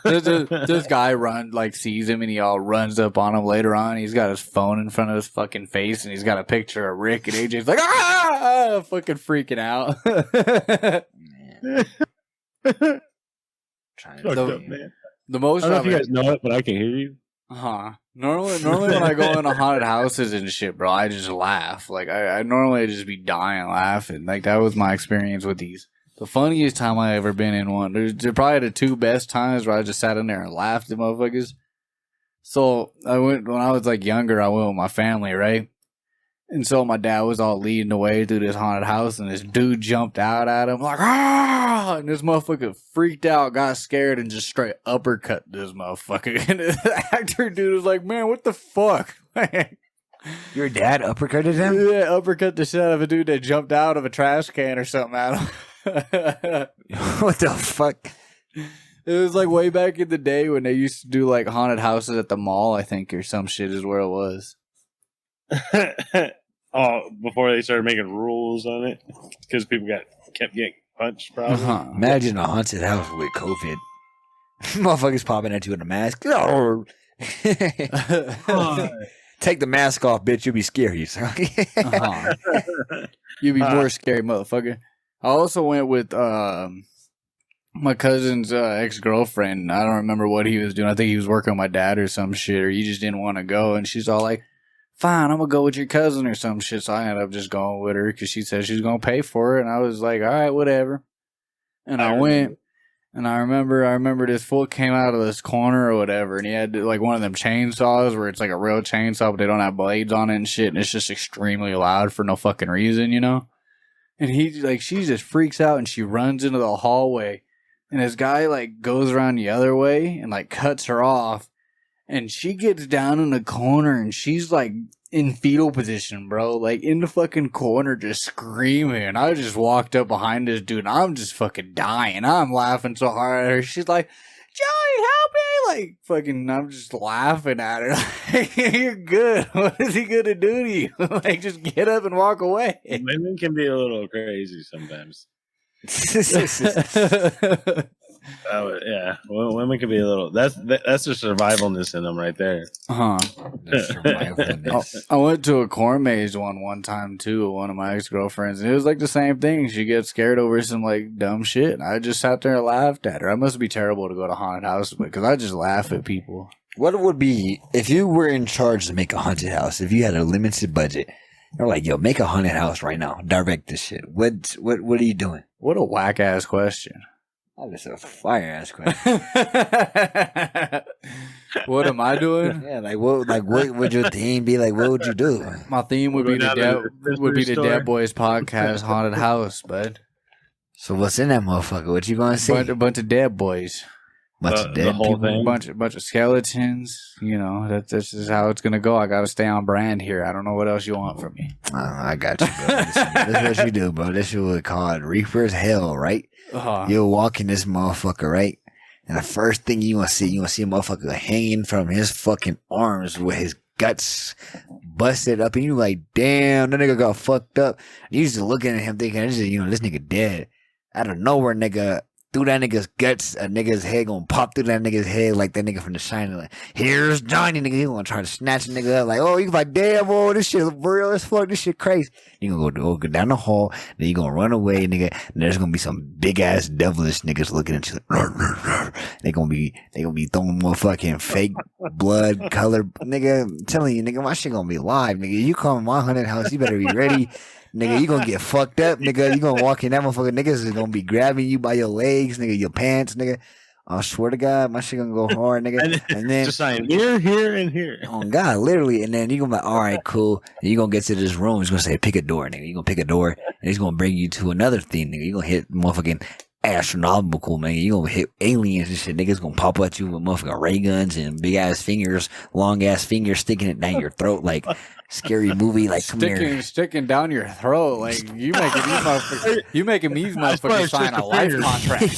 this guy sees him and he all runs up on him later on. He's got his phone in front of his fucking face and he's got a picture of Rick and AJ's fucking freaking out. The most I don't know if you guys know it, but I can hear you. Normally when I go into haunted houses and shit, bro, I just laugh. I normally just be dying laughing. That was my experience with these. The funniest time I ever been in one. They're probably the 2 best times where I just sat in there and laughed at motherfuckers. So when I was younger, I went with my family, right? And so my dad was all leading the way through this haunted house, and this dude jumped out at him and this motherfucker freaked out, got scared, and just straight uppercut this motherfucker. And the actor dude was like, man, what the fuck? Your dad uppercutted him? Yeah, uppercut the shit out of a dude that jumped out of a trash can or something at him. What the fuck? It was like way back in the day when they used to do like haunted houses at the mall, I think, or some shit is where it was. Oh, before they started making rules on it, because people kept getting punched. Probably. Imagine a haunted house with COVID. Motherfuckers popping at you with a mask. Take the mask off, bitch. You'll be scary. You'll be more scary, motherfucker. I also went with my cousin's ex-girlfriend. I don't remember what he was doing. I think he was working with my dad or some shit, or he just didn't want to go. And she's all like, fine, I'm going to go with your cousin or some shit. So I ended up just going with her because she said she was going to pay for it. And I was like, all right, whatever. And I went. And I remember this fool came out of this corner or whatever, and he had like one of them chainsaws where it's like a real chainsaw, but they don't have blades on it and shit, and it's just extremely loud for no fucking reason, you know? And she just freaks out and she runs into the hallway, and this guy like goes around the other way and like cuts her off, and she gets down in the corner and she's like in fetal position, bro, like in the fucking corner just screaming. And I just walked up behind this dude and I'm just fucking dying. I'm laughing so hard at her. She's like, Joey, help me. Like fucking, I'm just laughing at her. Like, you're good. What is he gonna do to you? Like, just get up and walk away. Women can be a little crazy sometimes. Yeah, women can be a little. That's the survivalness in them right there. I went to a corn maze one time too with one of my ex-girlfriends, and it was like the same thing. She gets scared over some like dumb shit, and I just sat there and laughed at her. I must be terrible to go to haunted houses because I just laugh at people. What would be if you were in charge to make a haunted house? If you had a limited budget, you're like, yo, make a haunted house right now. Direct this shit. What are you doing? What a whack ass question. Oh, that's a fire ass question. What am I doing? Yeah, what would your theme be? Like, what would you do? My theme would be the Deadboyz podcast haunted house, bud. So what's in that motherfucker? What you gonna see? A bunch of dead boys. Bunch of dead people. Bunch of skeletons. You know, that's just how it's gonna go. I gotta stay on brand here. I don't know what else you want from me. I got you, bro. This is what you do, bro. This shit was called Reaper's Hell, right? You'll walk in this motherfucker, right? And the first thing you gonna see a motherfucker hanging from his fucking arms with his guts busted up, and you like, damn, that nigga got fucked up. And you just looking at him thinking, this nigga dead. Out of nowhere, nigga, through that nigga's guts, a nigga's head gonna pop through that nigga's head like that nigga from The Shining. Like, here's Johnny, nigga. He gonna try to snatch a nigga up. Like, oh, you like, damn, oh, this shit real as fuck. This shit crazy. You gonna go down the hall. Then you gonna run away, nigga. And there's gonna be some big ass devilish niggas looking at you. Like, they gonna be throwing more fucking fake blood color, nigga. I'm telling you, nigga, my shit gonna be live, nigga. You come to my haunted house, you better be ready. Nigga, you gonna get fucked up, nigga. You gonna walk in that motherfucker, niggas is gonna be grabbing you by your legs, nigga, your pants, nigga. I swear to God, my shit gonna go hard, nigga. And then just saying here, and here. Oh God, literally. And then you gonna be like, all right, cool. And you gonna get to this room. He's gonna say, pick a door, nigga. You gonna pick a door, and he's gonna bring you to another thing, nigga. You gonna hit motherfucking astronomical, man. You gonna hit aliens and shit. Niggas gonna pop at you with motherfucking ray guns and big ass fingers, long ass fingers sticking it down your throat like scary movie. Like sticking down your throat. Like you making these motherfuckers sign a life contract.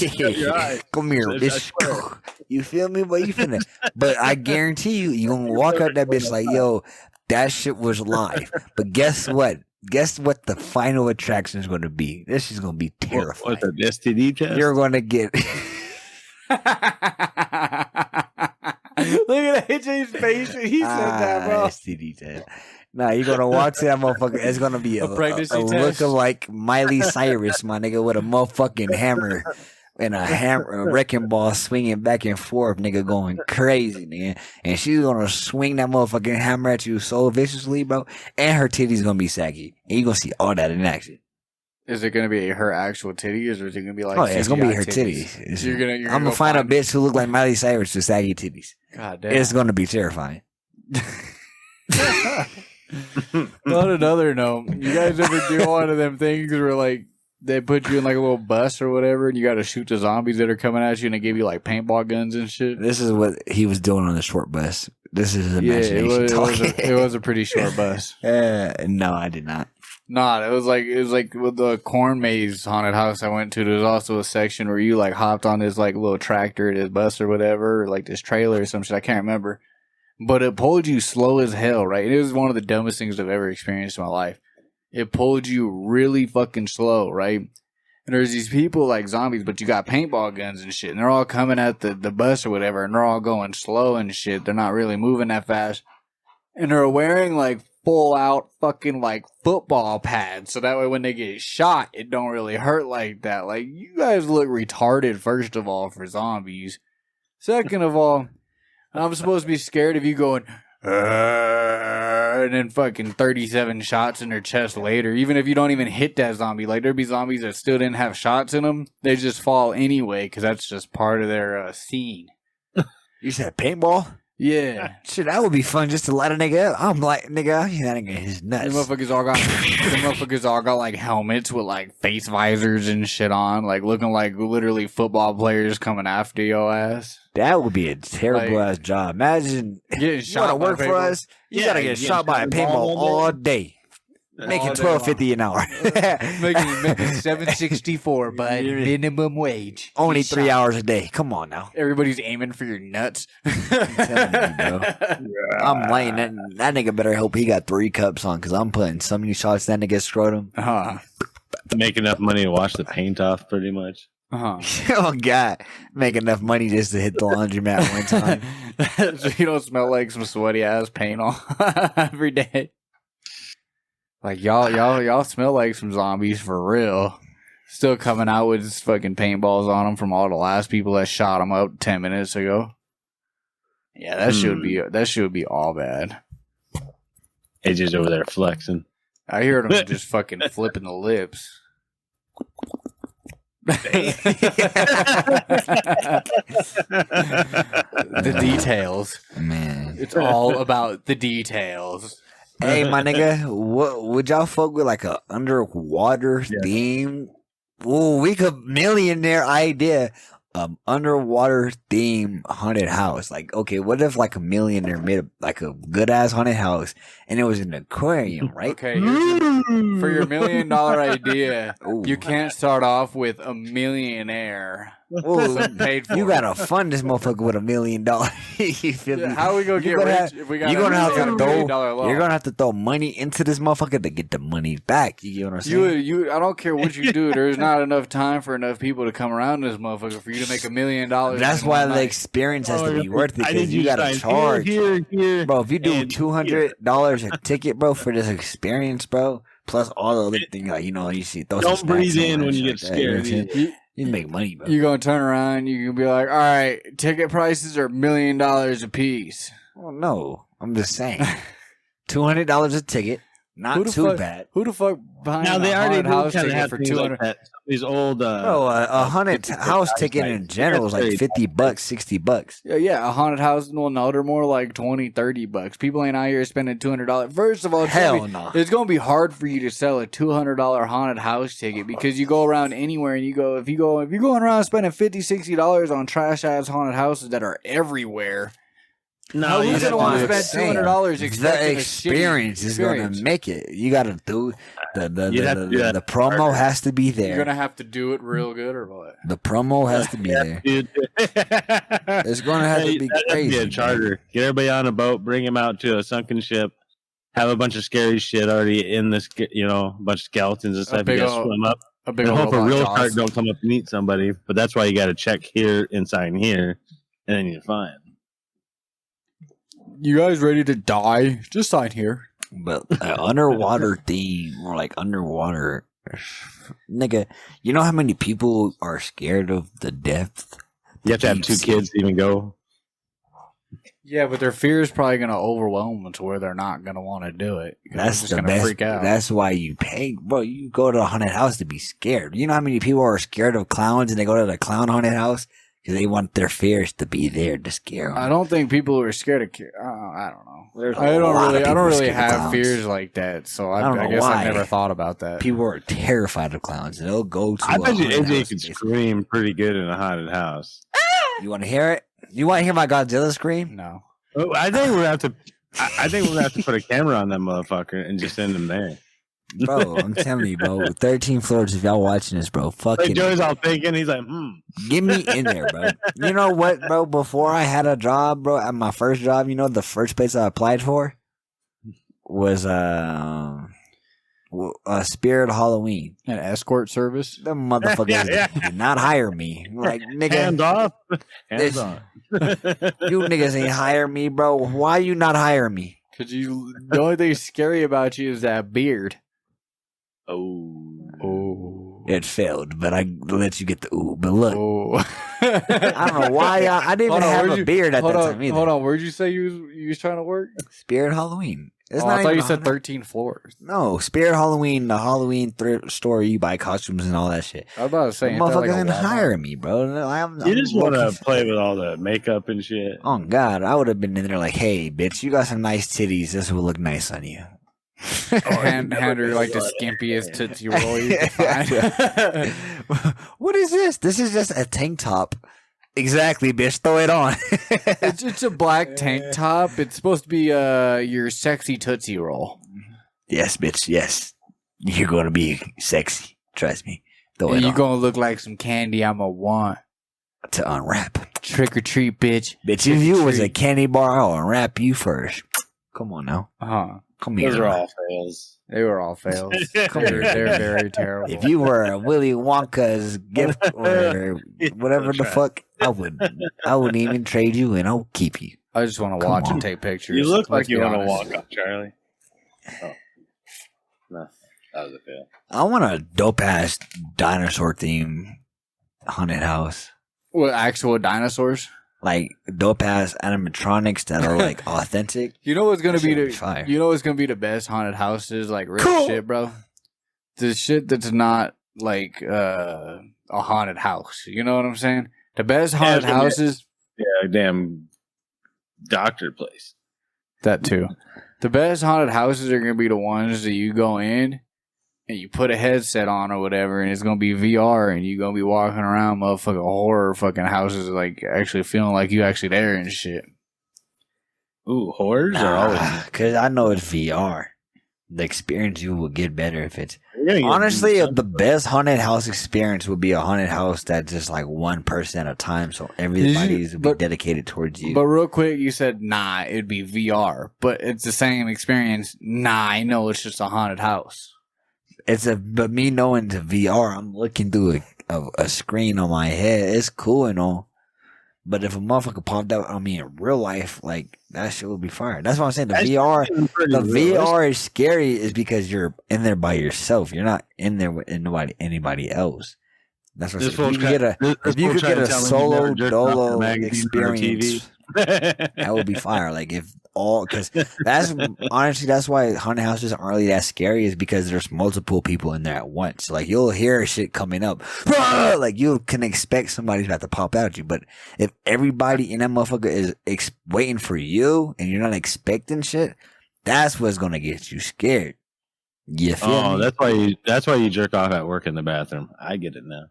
Come here, bitch. You feel me? But you finna. But I guarantee you gonna walk out that bitch like, yo, that shit was live. But guess what? Guess what the final attraction is going to be? This is going to be terrifying. What, the STD test? You're going to get... Look at AJ's face when he said that, bro. STD test. Nah, you're going to watch that motherfucker. It's going to be a pregnancy test. Look-alike Miley Cyrus, my nigga, with a motherfucking hammer. And a wrecking ball swinging back and forth, nigga, going crazy, nigga. And she's gonna swing that motherfucking hammer at you so viciously, bro. And her titties gonna be saggy. And you gonna see all that in action. Is it gonna be her actual titties, or is it gonna be like? Oh, yeah, it's gonna be her titties. So I'm gonna find a bitch who look like Miley Cyrus with saggy titties. God damn. It's gonna be terrifying. On another note, you guys ever do one of them things where like they put you in like a little bus or whatever, and you got to shoot the zombies that are coming at you, and they give you like paintball guns and shit? This is what he was doing on the short bus. This is imagination talking. It was a pretty short bus. No, I did not. Nah, it was like with the corn maze haunted house I went to. There was also a section where you like hopped on this like little tractor, this bus or whatever, or like this trailer or some shit. I can't remember, but it pulled you slow as hell, right? And it was one of the dumbest things I've ever experienced in my life. It pulled you really fucking slow, right? And there's these people like zombies, but you got paintball guns and shit, and they're all coming at the bus or whatever, and they're all going slow and shit. They're not really moving that fast, and they're wearing like full out fucking like football pads, so that way when they get shot, it don't really hurt like that. Like, you guys look retarded, first of all, for zombies. Second of all, I'm supposed to be scared of you going, and then fucking 37 shots in their chest later, even if you don't even hit that zombie. Like, there'd be zombies that still didn't have shots in them. They just fall anyway, because that's just part of their scene. You said paintball? Yeah. Shit, that would be fun just to light a nigga up. I'm like, nigga, that nigga is nuts. The motherfuckers all got like helmets with like face visors and shit on, like looking like literally football players coming after your ass. That would be a terrible ass job. Imagine getting shot. You want to work for us? You gotta get shot by a paintball all day. Making $12.50 an hour. making $7.64 by minimum wage. Only 3 hours a day. Come on now. Everybody's aiming for your nuts. I'm telling you, bro. I'm laying that nigga better hope he got 3 cups on, because I'm putting so many shots that nigga scrotum. Make enough money to wash the paint off, pretty much. Oh God, make enough money just to hit the laundromat one time. So you don't smell like some sweaty ass paint all every day. Like, y'all smell like some zombies for real. Still coming out with fucking paintballs on them from all the last people that shot them up 10 minutes ago. Yeah, that should be all bad. AJ's over there flexing. I heard him just fucking flipping the lips. The details, man. It's all about the details. Hey, my nigga, what would y'all fuck with, like a underwater theme? Ooh, we could millionaire idea. Underwater theme haunted house. Like, okay, what if like a millionaire made like a good ass haunted house and it was an aquarium, right? Okay, for your $1 million idea, you can't start off with a millionaire. Paid for. You gotta fund this motherfucker with $1 million. You feel me? How are we gonna get rich if we got you're gonna have to loan? throw money into this motherfucker to get the money back. You get what I'm saying? I don't care what you do. There's not enough time for enough people to come around this motherfucker for you to make $1 million. That's why the experience has to be worth it, because you gotta charge. Here. Bro, if you do $200 a ticket, bro, for this experience, bro, plus all the other things, like, you see. Don't breathe in when you get scared. You make money, bro. You're gonna turn around, you can be like, all right, ticket prices are $1 million a piece. Well, no, I'm just saying. $200 a ticket, not too bad. Who the fuck behind now, they a already haunted house kind of ticket for 200? Like these old, a haunted house ticket in general is like $50, $60. Yeah, a haunted house. Well, no, they're more like $20, $30. People ain't out here spending $200. First of all, it's gonna be hard for you to sell a $200 haunted house ticket, because you go around anywhere and if you're going around spending $50, $60 on trash ass haunted houses that are everywhere. No, you don't want to spend $200 expecting the experience is going to make it. You got to do the promo has to be there. You're going to have to do it real good, or what? The promo has to be there. It's going to have to be crazy. Be a charter. Get everybody on a boat, bring them out to a sunken ship, have a bunch of scary shit already in this, a bunch of skeletons and stuff. You got to swim up. And hope a real shark don't come up and eat somebody. But that's why you got to check here and sign here, and then you're fine. You guys ready to die? Just sign here. But underwater theme, or like underwater, nigga. You know how many people are scared of the depth? You have to have 2 kids to even go. Yeah, but their fear is probably going to overwhelm them to where they're not going to want to do it. That's just going to freak out. That's why you pay, bro. You go to a haunted house to be scared. You know how many people are scared of clowns and they go to the clown haunted house? Because they want their fears to be there to scare them. I don't think people are scared of. I don't know. I don't really have fears like that. So I guess I've never thought about that. People are terrified of clowns. They'll go to. I bet you AJ can scream pretty good in a haunted house. You want to hear it? You want to hear my Godzilla scream? No. I think we're gonna have to. I think we're gonna have to put a camera on that motherfucker and just send him there. Bro, I'm telling you, bro. 13 floors. If y'all watching this, bro, fucking. Like Joey's all thinking. He's like, Get me in there, bro. You know what, bro? Before I had a job, bro, at my first job, you know, the first place I applied for was Spirit Halloween. An escort service. The motherfuckers did not hire me. Like, nigga, hands off, hands on. You niggas ain't hire me, bro. Why you not hire me? Cause the only thing scary about you is that beard. Oh. It failed, but I let you get the ooh. But look, I don't know why I didn't even have a beard at that time either. Hold on, where'd you say you was trying to work? Spirit Halloween. It's I thought you said 13 floors. No, Spirit Halloween, the Halloween thrift store. You buy costumes and all that shit. I was about to say, motherfuckers didn't hire me, bro. You just want to play with all the makeup and shit. Oh God, I would have been in there like, hey, bitch, you got some nice titties. This will look nice on you. Hand her like the skimpiest Tootsie Roll you can find. What is this? This is just a tank top. Exactly, bitch. Throw it on. It's a black tank top. It's supposed to be your sexy Tootsie Roll. Yes, bitch. Yes. You're going to be sexy. Trust me. Throw it on. You're going to look like some candy I'm going to want. To unwrap. Trick or treat, bitch. Bitch, if you was a candy bar, I'll unwrap you first. Come on now. Come here. Those are all fails. They were all fails. Come here. They're very terrible. If you were a Willy Wonka's gift or whatever the fuck, I wouldn't even trade you and I'll keep you. I just want to watch and take pictures. You look like you want to walk up, Charlie. Oh. No, that was a fail. I want a dope ass dinosaur theme haunted house. What, actual dinosaurs? Like dope ass animatronics that are like authentic. You know what's gonna be fire. You know what's gonna be the best haunted houses? Like real shit, bro. The shit that's not like a haunted house. You know what I'm saying? The best haunted houses. Yeah, damn doctor place. That too. The best haunted houses are gonna be the ones that you go in and you put a headset on or whatever, and it's gonna be VR, and you're gonna be walking around motherfucking horror fucking houses, like actually feeling like you actually there and shit. Ooh, horrors are always because I know it's VR. The experience you will get better if it's honestly the best haunted house experience would be a haunted house that's just like one person at a time, so everybody's will be dedicated towards you. But real quick, you said nah, it'd be VR, but it's the same experience. Nah, I know it's just a haunted house. But me knowing it's VR, I'm looking through a screen on my head. It's cool and all. But if a motherfucker popped out on me in real life, like that shit would be fire. That's what I'm saying. The VR is scary is because you're in there by yourself. You're not in there with anybody else. That's what I'm saying. If you could get a solo dolo experience, that would be fire. Like because that's why haunted houses aren't really that scary, is because there's multiple people in there at once. Like you'll hear shit coming up, like you can expect somebody's about to pop out at you. But if everybody in that motherfucker is waiting for you and you're not expecting shit, that's what's gonna get you scared. You feel me? That's why you jerk off at work in the bathroom. I get it now.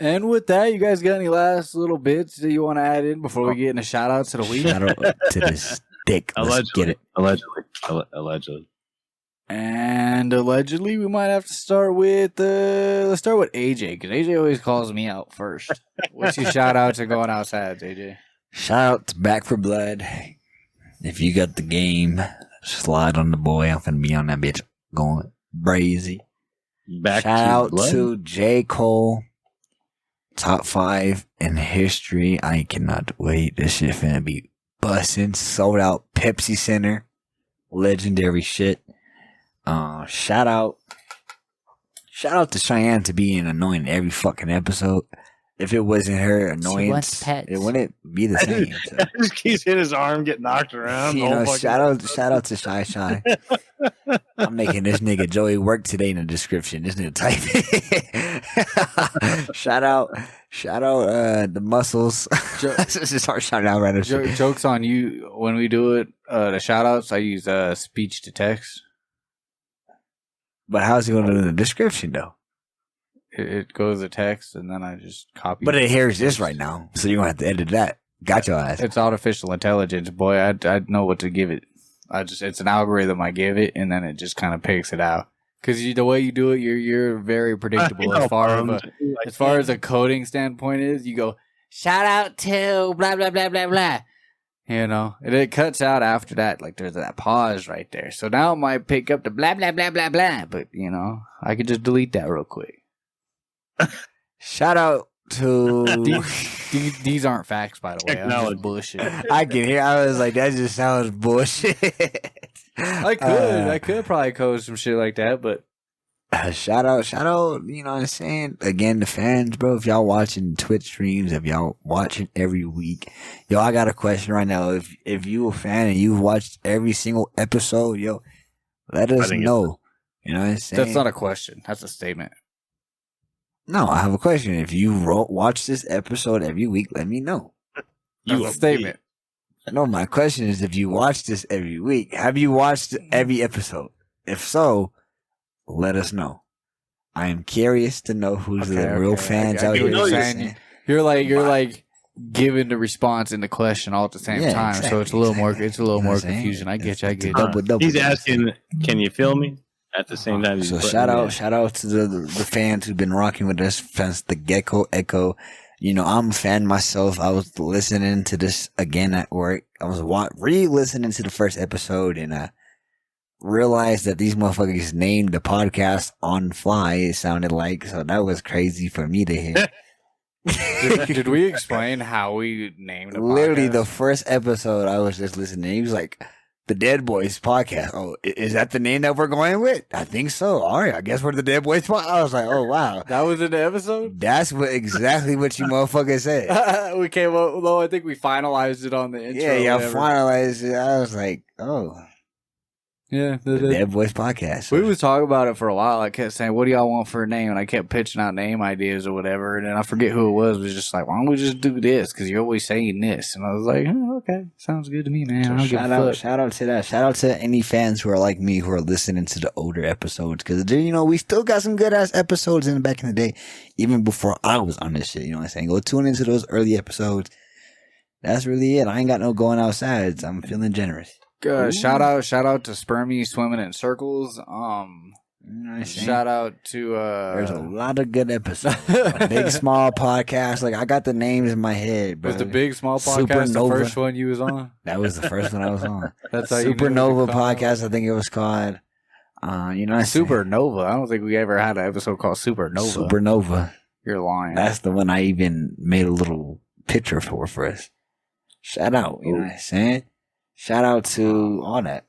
And with that, you guys got any last little bits that you want to add in before we get into shout outs of the week? Shout out to this dick. Let's get it. Allegedly. And allegedly, we might have to start with let's start with AJ, because AJ always calls me out first. What's your shout outs and going outside, AJ? Shout out to Back for Blood. If you got the game, slide on the boy. I'm finna be on that bitch going brazy. Shout out to J. Cole. Top 5 in history. I cannot wait. This shit finna be bussin'. Sold out Pepsi Center. Legendary shit. Shout out to Cheyanne to being annoying every fucking episode. If it wasn't her annoyance, it wouldn't be the same. So. Just keeps hitting his arm, get knocked around. You know, shout out to Shy. I'm making this nigga Joey work today in the description. This nigga type it. shout out the muscles. Just start shouting out right now. Joke's on you. When we do it, the shout outs, I use speech to text. But how's it going to do in the description though? It goes to text, and then I just copy. But it hears this right now, so you're gonna have to edit that. Got your ass. It's artificial intelligence, boy. I know what to give it. It's an algorithm I give it, and then it just kind of picks it out. Because the way you do it, you're very predictable as far as a coding standpoint is. You go, shout out to blah blah blah blah blah. You know, and it cuts out after that. Like there's that pause right there. So now it might pick up the blah blah blah blah blah. But you know, I could just delete that real quick. Shout out to these aren't facts, by the way. I'm just bullshit. I can hear. I was like, that just sounds bullshit. I could probably code some shit like that, but shout out, you know what I'm saying? Again, the fans, bro, if y'all watching Twitch streams, if y'all watching every week, yo, I got a question right now. If you a fan and you've watched every single episode, yo, let us know. You know what I'm saying? That's not a question. That's a statement. No, I have a question. If you watch this episode every week, let me know. That's a statement. No, my question is, if you watch this every week, have you watched every episode? If so, let us know. I am curious to know who's the real fans out here. You're like giving the response and the question all at the same time, exactly, so it's a little more confusion. I get you. Double. He's asking, "Can you feel me?" At the same time. So shout out to the fans who've been rocking with us since the Gecko Echo. You know, I'm a fan myself. I was listening to this again at work. I was re-listening to the first episode, and I realized that these motherfuckers named the podcast on fly. It sounded like, so that was crazy for me to hear. Did we explain how we named the podcast? Literally, the first episode, I was just listening. He was like, "The Deadboyz podcast." Oh, is that the name that we're going with? I think so. All right, I guess we're the Deadboyz podcast. I was like, oh wow, that was in the episode. That's exactly what you motherfuckers said. We came up. Though I think we finalized it on the intro. Yeah, finalized it. I was like, oh. Yeah, the Deadboyz podcast. We was talking about it for a while. I kept saying, "What do y'all want for a name?" And I kept pitching out name ideas or whatever. And then I forget who it was. It was just like, "Why don't we just do this? Because you're always saying this." And I was like, "Oh, okay, sounds good to me, man." So shout out to that. Shout out to any fans who are like me who are listening to the older episodes, because you know we still got some good ass episodes in the back in the day, even before I was on this shit. You know what I'm saying? Go tune into those early episodes. That's really it. I ain't got no going outside. I'm feeling generous. Shout out to Spermy swimming in circles. Shout out to there's a lot of good episodes. Big Small podcast. Like I got the names in my head. Bro. Was the Big Small podcast the first one you was on? That was the first one I was on. That's how Supernova podcast. I think it was called. You know, Supernova. I don't think we ever had an episode called Supernova. Supernova. You're lying. That's the one I even made a little picture for us. Shout out. You know what I'm saying? Shout out to all that.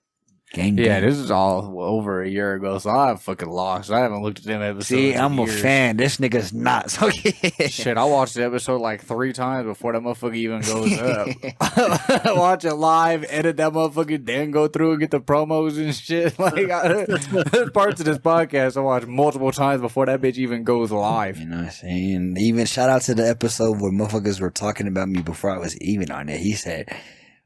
Gang. This is all over a year ago, so I'm fucking lost. I haven't looked at them episodes. See, I'm a fan. This nigga's not. So shit, I watched the episode like 3 times before that motherfucker even goes up. Watch it live, edit that motherfucker, then go through and get the promos and shit. Like, there's parts of this podcast I watch multiple times before that bitch even goes live. You know what I'm saying? Even shout out to the episode where motherfuckers were talking about me before I was even on it. He said,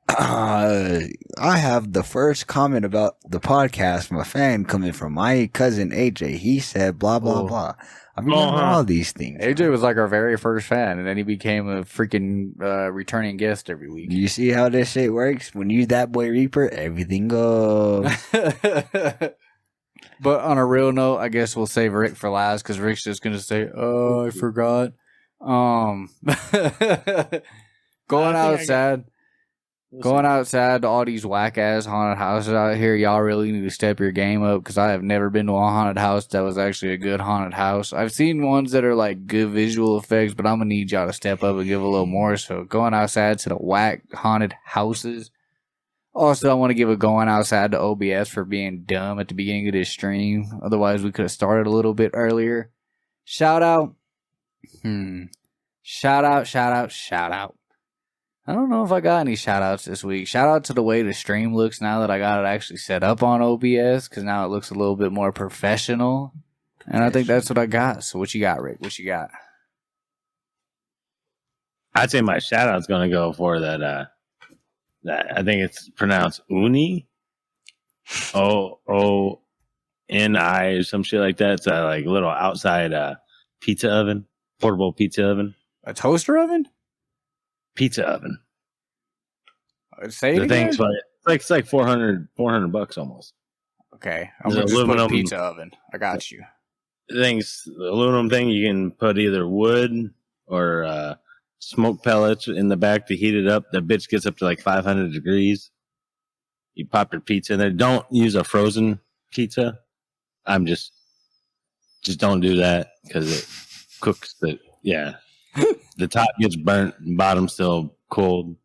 I have the first comment about the podcast from a fan coming from my cousin AJ. He said blah blah blah. I remember all these things. AJ was like our very first fan, and then he became a freaking returning guest every week. You see how this shit works? When you that boy Reaper, everything goes. But on a real note, I guess we'll save Rick for last because Rick's just gonna say, "Oh, I forgot." Going outside to all these whack ass haunted houses out here, y'all really need to step your game up because I have never been to a haunted house that was actually a good haunted house. I've seen ones that are like good visual effects, but I'm gonna need y'all to step up and give a little more. So going outside to the whack haunted houses. Also, I want to give a going outside to OBS for being dumb at the beginning of this stream. Otherwise, we could have started a little bit earlier. Shout out. Shout out. I don't know if I got any shout outs this week. Shout out to the way the stream looks now that I got it actually set up on OBS, because now it looks a little bit more professional. And I think that's what I got. So what you got, Rick? What you got? I'd say my shout out's going to go for that I think it's pronounced ONI. ONI or some shit like that. It's a like little outside pizza oven, portable pizza oven. A toaster oven? Pizza oven. Say it The again? thing's like it's like $400 almost. Okay, I'm gonna just put a pizza oven. I got you. The aluminum thing, you can put either wood or smoke pellets in the back to heat it up. The bitch gets up to like 500 degrees. You pop your pizza in there. Don't use a frozen pizza. I'm just don't do that because it cooks the top gets burnt and bottom still cold.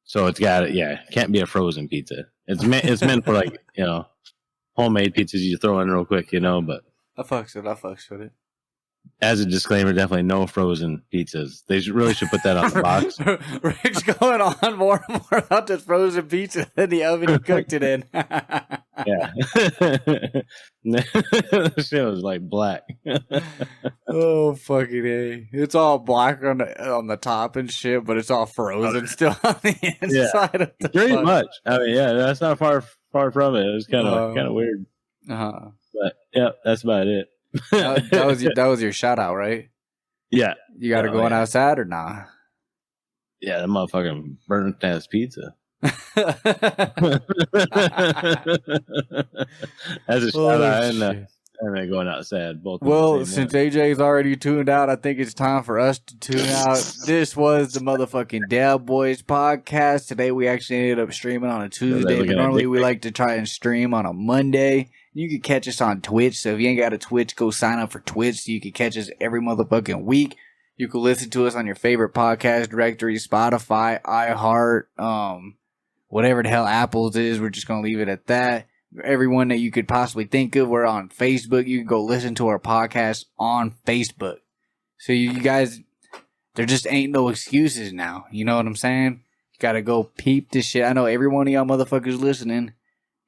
So it's can't be a frozen pizza. It's meant for like, homemade pizzas you throw in real quick, but I fucks with it. As a disclaimer, definitely no frozen pizzas. They really should put that on the box. Rich going on more and more about this frozen pizza than the oven you cooked it in. Yeah. That shit was like black. Oh, fucking A. It's all black on the top and shit, but it's all frozen still on the inside of the pretty much. I mean, that's not far from it. It was kind of weird. Uh-huh. But that's about it. that was your shout out, right? Yeah. You got to go on outside or nah? Yeah, that motherfucking burnt ass pizza. As a shout out, and going outside. Both. Well, since AJ's already tuned out, I think it's time for us to tune out. This was the motherfucking Deadboyz podcast. Today we actually ended up streaming on a Tuesday, but normally we like to try and stream on a Monday. You can catch us on Twitch, so if you ain't got a Twitch, go sign up for Twitch so you can catch us every motherfucking week. You can listen to us on your favorite podcast directory, Spotify, iHeart, whatever the hell Apple's is. We're just going to leave it at that. Everyone that you could possibly think of, we're on Facebook. You can go listen to our podcast on Facebook. So you guys, there just ain't no excuses now. You know what I'm saying? You got to go peep this shit. I know every one of y'all motherfuckers listening.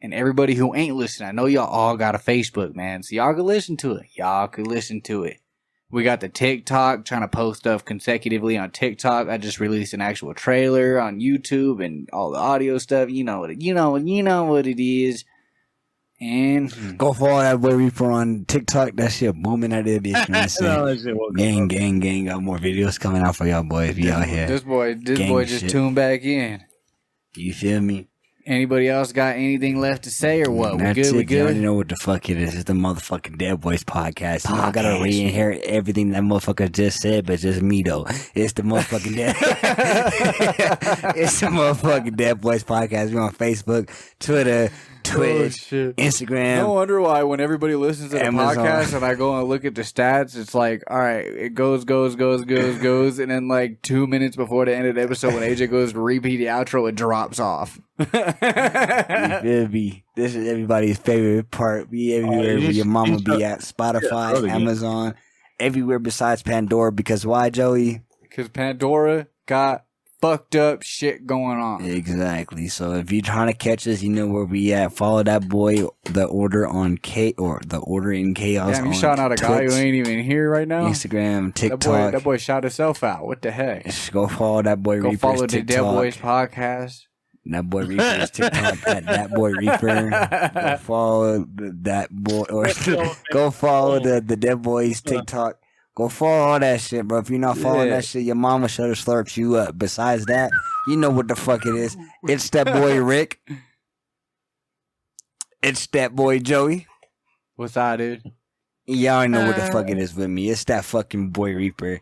And everybody who ain't listening, I know y'all all got a Facebook, man. So y'all can listen to it. We got the TikTok, trying to post stuff consecutively on TikTok. I just released an actual trailer on YouTube and all the audio stuff. You know what it is. And go follow that boy Reaper on TikTok. That shit booming out there, bitch. Gang. Got more videos coming out for y'all boys. Be out here. This boy just tuned back in. You feel me? Anybody else got anything left to say or what? We good? We good? You already know what the fuck it is. It's the motherfucking Deadboyz podcast. You know, I gotta re-inherit everything that motherfucker just said, but just me though. It's the motherfucking It's the motherfucking Deadboyz podcast. We're on Facebook, Twitter, Twitch, Instagram. No wonder why when everybody listens to the podcast and I go and look at the stats, it's like, all right, it goes, and then like 2 minutes before the end of the episode, when AJ goes to repeat the outro, it drops off. You feel me? This is everybody's favorite part. Be everywhere where your mama be at. Spotify, Amazon, everywhere besides Pandora. Because why, Joey? Because Pandora got fucked up shit going on. Exactly. So if you're trying to catch us, you know where we at. Follow that boy, the Order in Chaos. Damn, you shouting out a guy who ain't even here right now? Instagram, TikTok. That boy shot himself out. What the heck? Just go follow that boy Reaper's TikTok. Go follow the Deadboyz podcast. That boy Reaper's TikTok at that boy Reaper. Go follow that boy, or go follow the Deadboyz TikTok. Go follow all that shit, bro. If you're not following that shit, your mama should have slurped you up. Besides that, you know what the fuck it is. It's that boy Rick. It's that boy Joey. What's that, dude? Y'all already know what the fuck it is with me. It's that fucking boy Reaper.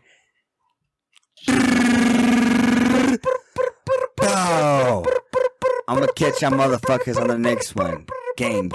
Oh, I'm gonna catch y'all motherfuckers on the next one. Gang.